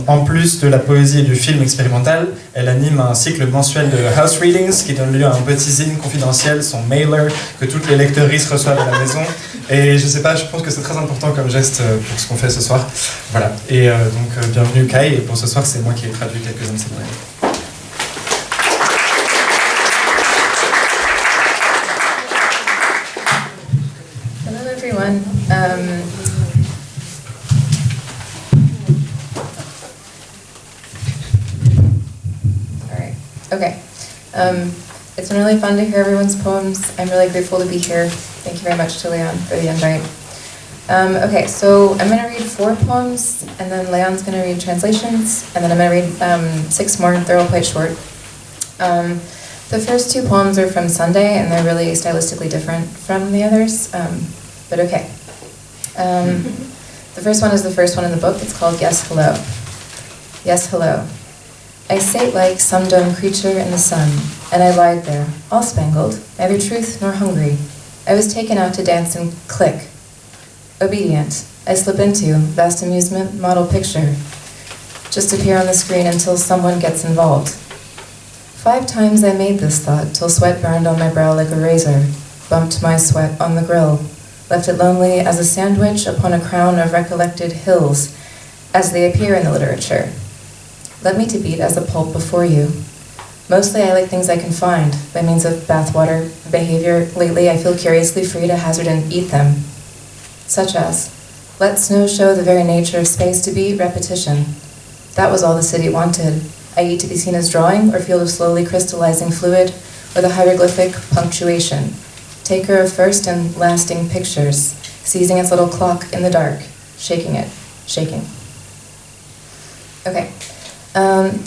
En plus de la poésie et du film expérimental, elle anime un cycle mensuel de house readings qui donne lieu à un petit zine confidentiel, son mailer, que toutes les lectrices reçoivent à la maison. Et je sais pas, je pense que c'est très important comme geste pour ce qu'on fait ce soir. Voilà. Et donc bienvenue Kai, et pour ce soir c'est moi qui ai traduit quelques-uns de ses poèmes. Hello everyone. Okay. It's been really fun to hear everyone's poems. I'm really grateful to be here. Thank you very much to Léon for the invite. Okay, so I'm going to read 4 poems, and then Leon's going to read translations, and then I'm going to read 6 more. They're all quite short. The first 2 poems are from Sunday, and they're really stylistically different from the others, but okay. The first one is the first one in the book. It's called Yes, Hello. Yes, hello. I sate like some dumb creature in the sun, and I lied there, all spangled, neither truth nor hungry. I was taken out to dance and click. Obedient, I slip into vast amusement model picture. Just appear on the screen until someone gets involved. 5 times I made this thought till sweat burned on my brow like a razor, bumped my sweat on the grill, left it lonely as a sandwich upon a crown of recollected hills, as they appear in the literature. Let me to beat as a pulp before you. Mostly I like things I can find, by means of bathwater behavior. Lately I feel curiously free to hazard and eat them. Such as, let snow show the very nature of space to be repetition. That was all the city wanted. I eat to be seen as drawing, or field of slowly crystallizing fluid, or the hieroglyphic punctuation. Taker of first and lasting pictures, seizing its little clock in the dark, shaking it, shaking. Okay,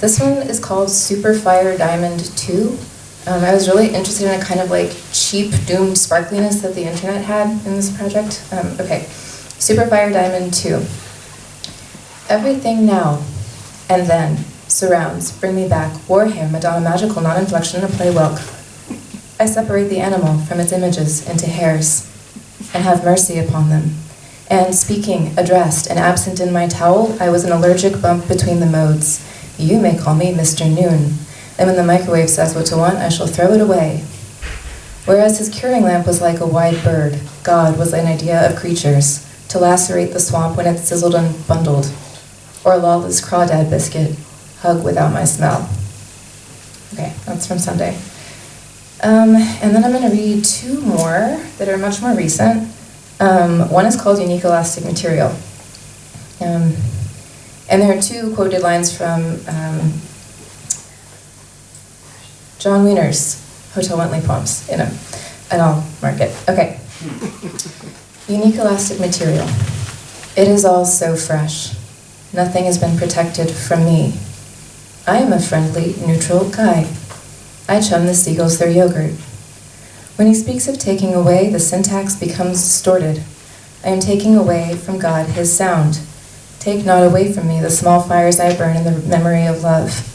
this one is called Super Fire Diamond 2. I was really interested in a kind of like cheap, doomed sparkliness that the internet had in this project. Okay, Super Fire Diamond 2. Everything now and then surrounds, bring me back, warhair, Madonna magical, non-inflection, a play welk. I separate the animal from its images into hairs and have mercy upon them. And speaking, addressed, and absent in my towel, I was an allergic bump between the modes. You may call me Mr. Noon. And when the microwave says what to want, I shall throw it away. Whereas his curing lamp was like a wide bird, God was an idea of creatures, to lacerate the swamp when it's sizzled and bundled, or a lawless crawdad biscuit, hug without my smell. Okay, that's from Sunday. And then I'm going to read 2 more that are much more recent. One is called Unique Elastic Material. And there are 2 quoted lines from John Wiener's Hotel Wentley poems in them, and I'll mark it. Okay. Unique elastic material. It is all so fresh. Nothing has been protected from me. I am a friendly, neutral guy. I chum the seagulls their yogurt. When he speaks of taking away, the syntax becomes distorted. I am taking away from God his sound. Take not away from me the small fires I burn in the memory of love.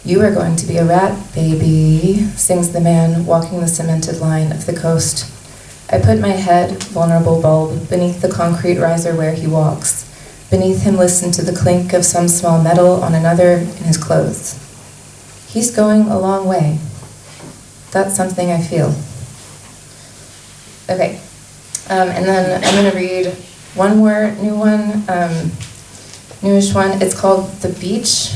You are going to be a rat, baby, sings the man walking the cemented line of the coast. I put my head, vulnerable bulb, beneath the concrete riser where he walks. Beneath him listen to the clink of some small metal on another in his clothes. He's going a long way. That's something I feel. Okay, and then I'm going to read one more new one, newish one. It's called The Beach.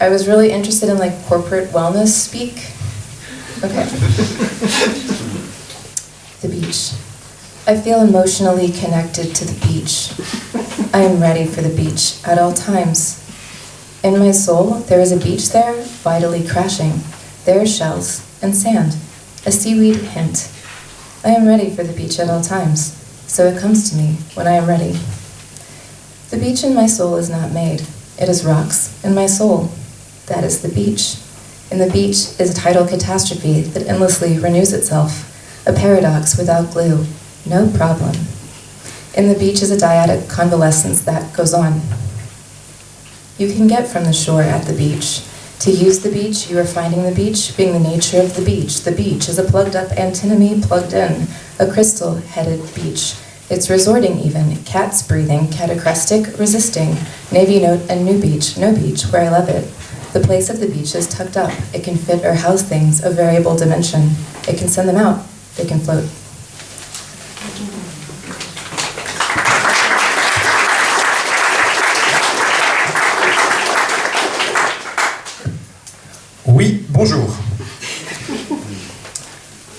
I was really interested in like corporate wellness speak. Okay. The beach. I feel emotionally connected to the beach. I am ready for the beach at all times. In my soul, there is a beach there, vitally crashing. There are shells and sand, a seaweed hint. I am ready for the beach at all times, so it comes to me when I am ready. The beach in my soul is not made. It is rocks in my soul. That is the beach. In the beach is a tidal catastrophe that endlessly renews itself, a paradox without glue, no problem. In the beach is a dyadic convalescence that goes on. You can get from the shore at the beach. To use the beach, you are finding the beach being the nature of the beach. The beach is a plugged-up antinomy plugged in, a crystal-headed beach. It's resorting even, cats breathing, catacrestic, resisting, navy note and new beach, no beach, where I love it. The place of the beach is tucked up. It can fit or house things of variable dimension. It can send them out. They can float. Oui, bonjour.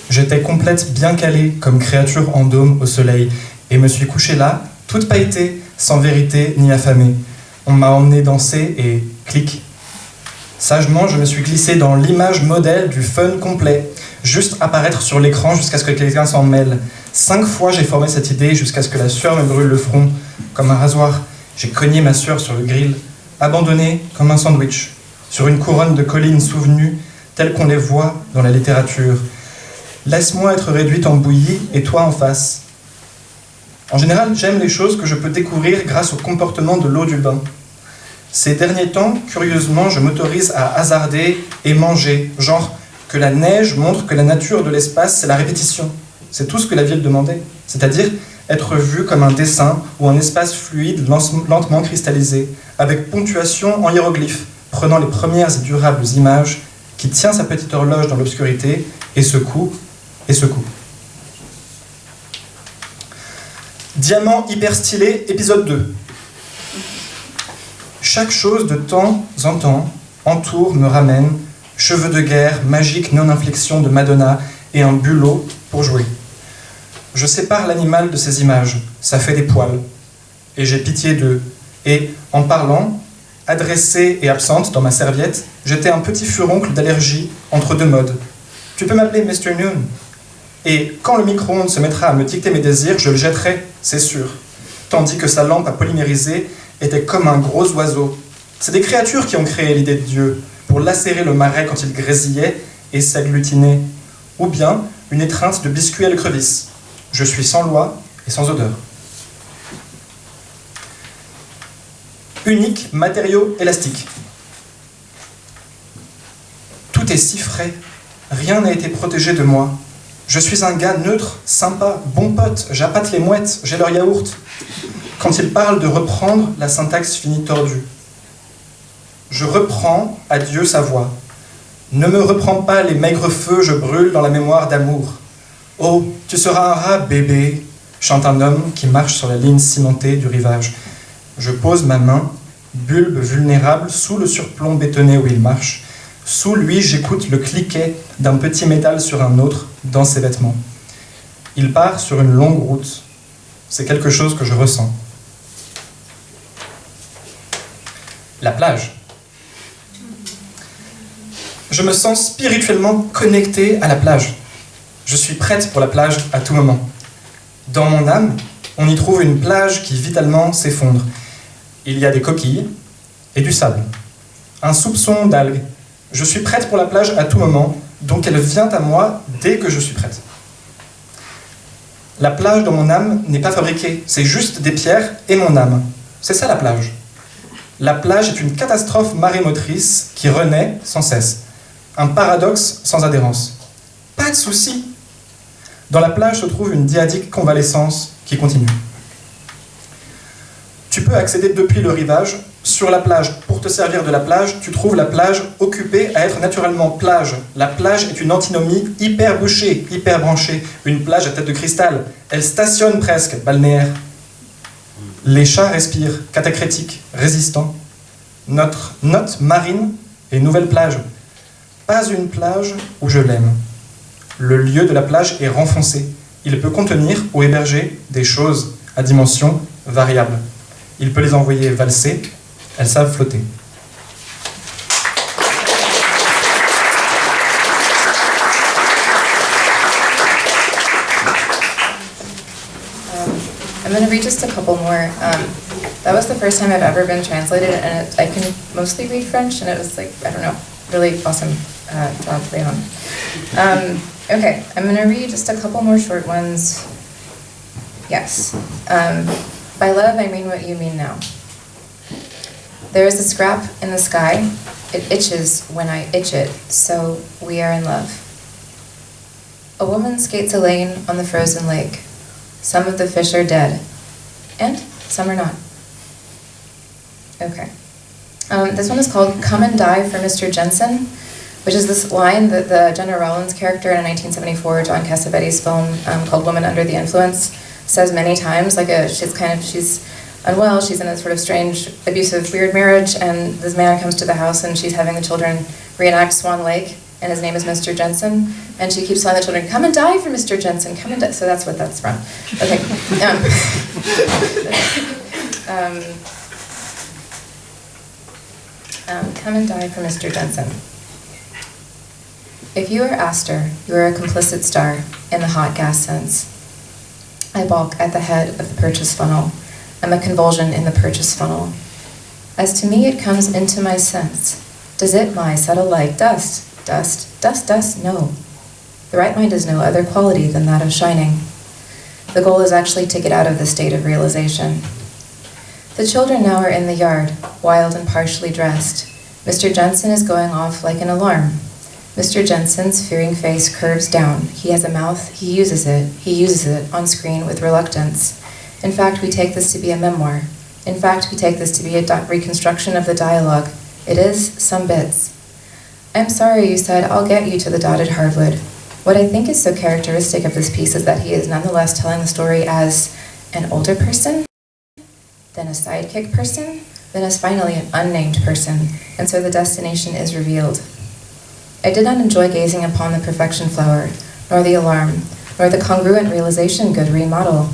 J'étais complète, bien calée, comme créature en dôme au soleil, et me suis couchée là, toute pailletée, sans vérité ni affamée. On m'a emmené danser et clic. Sagement, je me suis glissé dans l'image modèle du fun complet, juste apparaître sur l'écran jusqu'à ce que quelqu'un s'en mêle. 5 fois, j'ai formé cette idée jusqu'à ce que la sueur me brûle le front. Comme un rasoir, j'ai cogné ma sueur sur le grill, abandonné comme un sandwich, sur une couronne de collines souvenues, telles qu'on les voit dans la littérature. Laisse-moi être réduite en bouillie et toi en face. En général, j'aime les choses que je peux découvrir grâce au comportement de l'eau du bain. Ces derniers temps, curieusement, je m'autorise à hasarder et manger, genre que la neige montre que la nature de l'espace, c'est la répétition. C'est tout ce que la ville demandait, c'est-à-dire être vu comme un dessin ou un espace fluide lentement cristallisé, avec ponctuation en hiéroglyphes, prenant les premières et durables images, qui tient sa petite horloge dans l'obscurité et secoue, et secoue. Diamant hyper stylé, épisode 2. Chaque chose de temps en temps entoure, me ramène, cheveux de guerre, magique non-inflexion de Madonna et un bulot pour jouer. Je sépare l'animal de ces images, ça fait des poils, et j'ai pitié d'eux. Et en parlant, adressée et absente dans ma serviette, j'étais un petit furoncle d'allergie entre deux modes. Tu peux m'appeler Mr. Noon. Et quand le micro-ondes se mettra à me dicter mes désirs, je le jetterai, c'est sûr. Tandis que sa lampe à polymériser était comme un gros oiseau. C'est des créatures qui ont créé l'idée de Dieu, pour lacérer le marais quand il grésillait et s'agglutinait. Ou bien une étreinte de biscuits à l'écrevisse. Je suis sans loi et sans odeur. Unique, matériau élastique. Tout est si frais. Rien n'a été protégé de moi. Je suis un gars neutre, sympa, bon pote, j'appâte les mouettes, j'ai leur yaourt. Quand il parle de reprendre, la syntaxe finit tordue. Je reprends à Dieu sa voix. Ne me reprends pas les maigres feux, je brûle dans la mémoire d'amour. Oh, tu seras un rat, bébé, chante un homme qui marche sur la ligne cimentée du rivage. Je pose ma main, bulbe vulnérable, sous le surplomb bétonné où il marche. Sous lui, j'écoute le cliquet d'un petit métal sur un autre dans ses vêtements. Il part sur une longue route. C'est quelque chose que je ressens. La plage. Je me sens spirituellement connecté à la plage. Je suis prête pour la plage à tout moment. Dans mon âme, on y trouve une plage qui vitalement s'effondre. Il y a des coquilles et du sable. Un soupçon d'algues. Je suis prête pour la plage à tout moment, donc elle vient à moi dès que je suis prête. La plage dans mon âme n'est pas fabriquée, c'est juste des pierres et mon âme. C'est ça la plage. La plage est une catastrophe marémotrice qui renaît sans cesse. Un paradoxe sans adhérence. Pas de souci. Dans la plage se trouve une dyadique convalescence qui continue. Tu peux accéder depuis le rivage. Sur la plage, pour te servir de la plage, tu trouves la plage occupée à être naturellement plage. La plage est une antinomie hyper bouchée, hyper branchée. Une plage à tête de cristal. Elle stationne presque, balnéaire. Les chats respirent, catacrétiques, résistants. Notre note marine est nouvelle plage. Pas une plage où je l'aime. Le lieu de la plage est renfoncé. Il peut contenir ou héberger des choses à dimension variable. Il peut les envoyer valser. Elles savent flotter. I'm going to read just a couple more. That was the first time I've ever been translated, and I can mostly read French, and it was like, I don't know, really awesome job, Léon. Okay, I'm going to read just a couple more short ones. Yes. By love, I mean what you mean now. There is a scrap in the sky. It itches when I itch it, so we are in love. A woman skates a lane on the frozen lake. Some of the fish are dead, and some are not. Okay. This one is called Come and Die for Mr. Jensen, which is this line that the Jenna Rollins character in a 1974 John Cassavetes film called Woman Under the Influence says many times. Like she's unwell, she's in a sort of strange, abusive, weird marriage, and this man comes to the house and she's having the children reenact Swan Lake, and his name is Mr. Jensen, and she keeps telling the children, come and die for Mr. Jensen, come and die. So that's what that's from. Okay. Come and Die for Mr. Jensen. If you are Astor, you are a complicit star in the hot gas sense. I balk at the head of the purchase funnel. I'm a convulsion in the purchase funnel. As to me, it comes into my sense. Does it my settle like dust? Dust, dust, dust? No. The right mind is no other quality than that of shining. The goal is actually to get out of the state of realization. The children now are in the yard, wild and partially dressed. Mr. Jensen is going off like an alarm. Mr. Jensen's fearing face curves down. He has a mouth, he uses it on screen with reluctance. In fact, we take this to be a memoir. In fact, we take this to be a reconstruction of the dialogue. It is, some bits. I'm sorry, you said, I'll get you to the dotted hardwood. What I think is so characteristic of this piece is that he is nonetheless telling the story as an older person, then a sidekick person, then as finally an unnamed person, and so the destination is revealed. I did not enjoy gazing upon the perfection flower, nor the alarm, nor the congruent realization good remodel.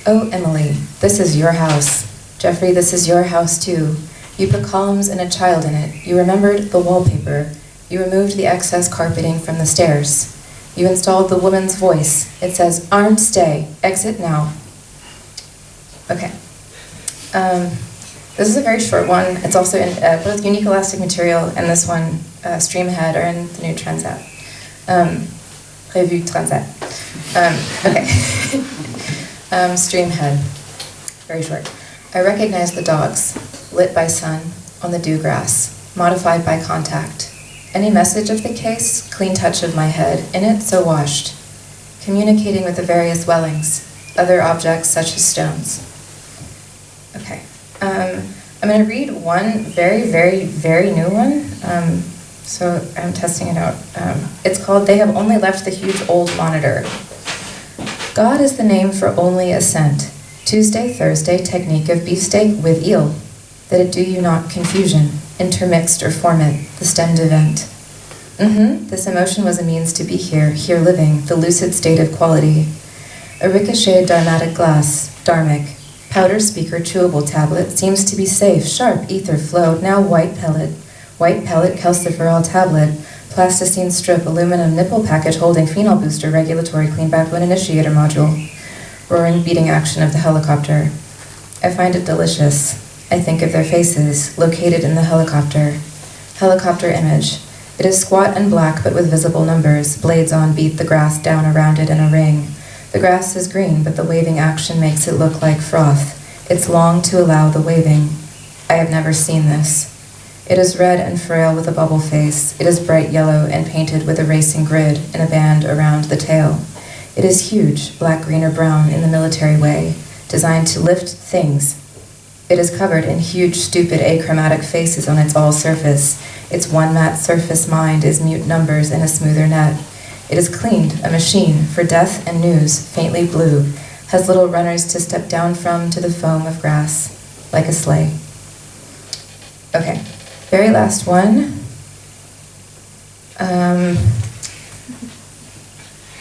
Oh, Emily, this is your house. Jeffrey, this is your house too. You put columns and a child in it. You remembered the wallpaper. You removed the excess carpeting from the stairs. You installed the woman's voice. It says, armed stay, exit now. Okay. This is a very short one. It's also in both unique elastic material and this one, Streamhead, are in the new Transat. Revue Transat. Okay. Streamhead. Very short. I recognize the dogs, lit by sun, on the dewgrass, modified by contact. Any message of the case, clean touch of my head, in it so washed. Communicating with the various dwellings, other objects such as stones. Okay. I'm going to read one very, very, very new one. So I'm testing it out. It's called They Have Only Left the Huge Old Monitor. God is the name for only assent. Tuesday, Thursday, technique of beefsteak with eel. That it do you not confusion, intermixed or form it, the stemmed event. This emotion was a means to be here, here living, the lucid state of quality. A ricocheted dharmatic glass, dharmic. Powder speaker chewable tablet seems to be safe, sharp ether flowed, now white pellet, calciferol tablet, plasticine strip, aluminum nipple package holding phenol booster, regulatory clean backbone initiator module, roaring beating action of the helicopter. I find it delicious. I think of their faces, located in the helicopter. Helicopter image. It is squat and black but with visible numbers, blades on beat the grass down around it in a ring. The grass is green, but the waving action makes it look like froth. It's long to allow the waving. I have never seen this. It is red and frail with a bubble face. It is bright yellow and painted with a racing grid in a band around the tail. It is huge, black, green, or brown in the military way, designed to lift things. It is covered in huge, stupid, achromatic faces on its all surface. Its one matte surface mind is mute numbers in a smoother net. It is cleaned, a machine, for death and news, faintly blue, has little runners to step down from to the foam of grass, like a sleigh. Okay, very last one.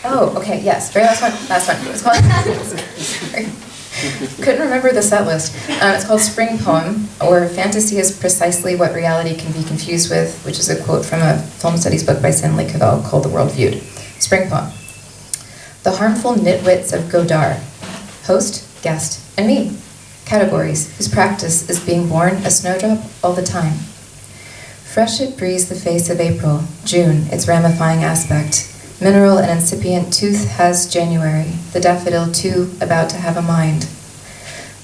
Oh, okay, yes, very last one. It's called, sorry. Couldn't remember the set list. It's called Spring Poem, or Fantasy is Precisely What Reality Can Be Confused With, which is a quote from a film studies book by Stanley Cavell called The World Viewed. Spring Poem. The harmful nitwits of Godard. Host, guest, and me. Categories whose practice is being born a snowdrop all the time. Fresh it breathes the face of April, June, its ramifying aspect. Mineral and incipient tooth has January, the daffodil too about to have a mind.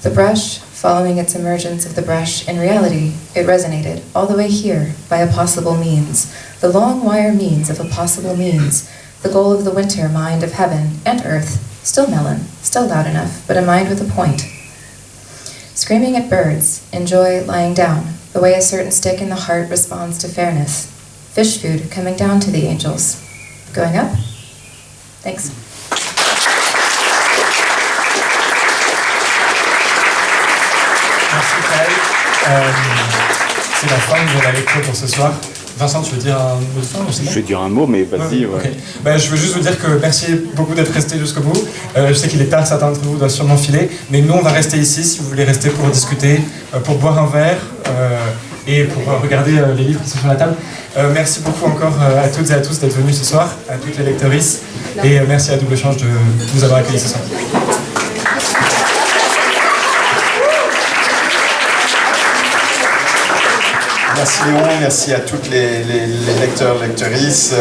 The brush, following its emergence of the brush in reality, it resonated all the way here by a possible means, the long wire means of a possible means, the goal of the winter mind of heaven and earth, still melon, still loud enough, but a mind with a point. Screaming at birds, enjoy lying down, the way a certain stick in the heart responds to fairness. Fish food coming down to the angels. Going up? Thanks. Merci Kyle. C'est la fin de la lecture pour ce soir. Vincent, tu veux dire un mot de fin ou c'est bon ? Je vais dire un mot, mais vas-y. Ouais. Okay. Je veux juste vous dire que merci beaucoup d'être restés jusqu'au bout. Je sais qu'il est tard, certains d'entre vous doivent sûrement filer, mais nous on va rester ici si vous voulez rester pour discuter, pour boire un verre et pour regarder les livres qui sont sur la table. Merci beaucoup encore à toutes et à tous d'être venus ce soir, à toutes les lectrices, et merci à Double Change de nous avoir accueillis ce soir. Merci Léon, merci à toutes les lecteurs, lectrices.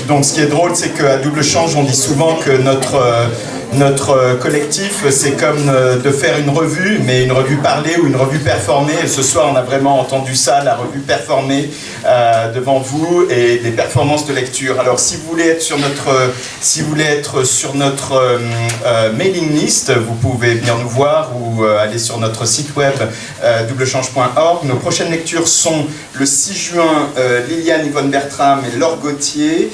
Donc ce qui est drôle, c'est qu'à Double Change, on dit souvent que notre collectif, c'est comme de faire une revue, mais une revue parlée ou une revue performée. Et ce soir, on a vraiment entendu ça, la revue performée devant vous et des performances de lecture. Alors, si vous voulez être sur notre mailing list, vous pouvez venir nous voir ou aller sur notre site web doublechange.org. Nos prochaines lectures sont le 6 juin, Liliane Yvonne Bertram et Laure Gauthier.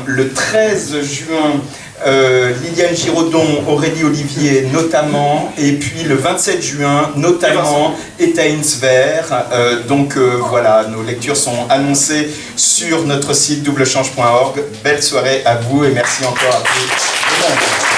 Le 13 juin, Liliane Giraudon, Aurélie Olivier notamment, et puis le 27 juin notamment Ihns. Donc voilà, nos lectures sont annoncées sur notre site doublechange.org. Belle soirée à vous et merci encore à tous.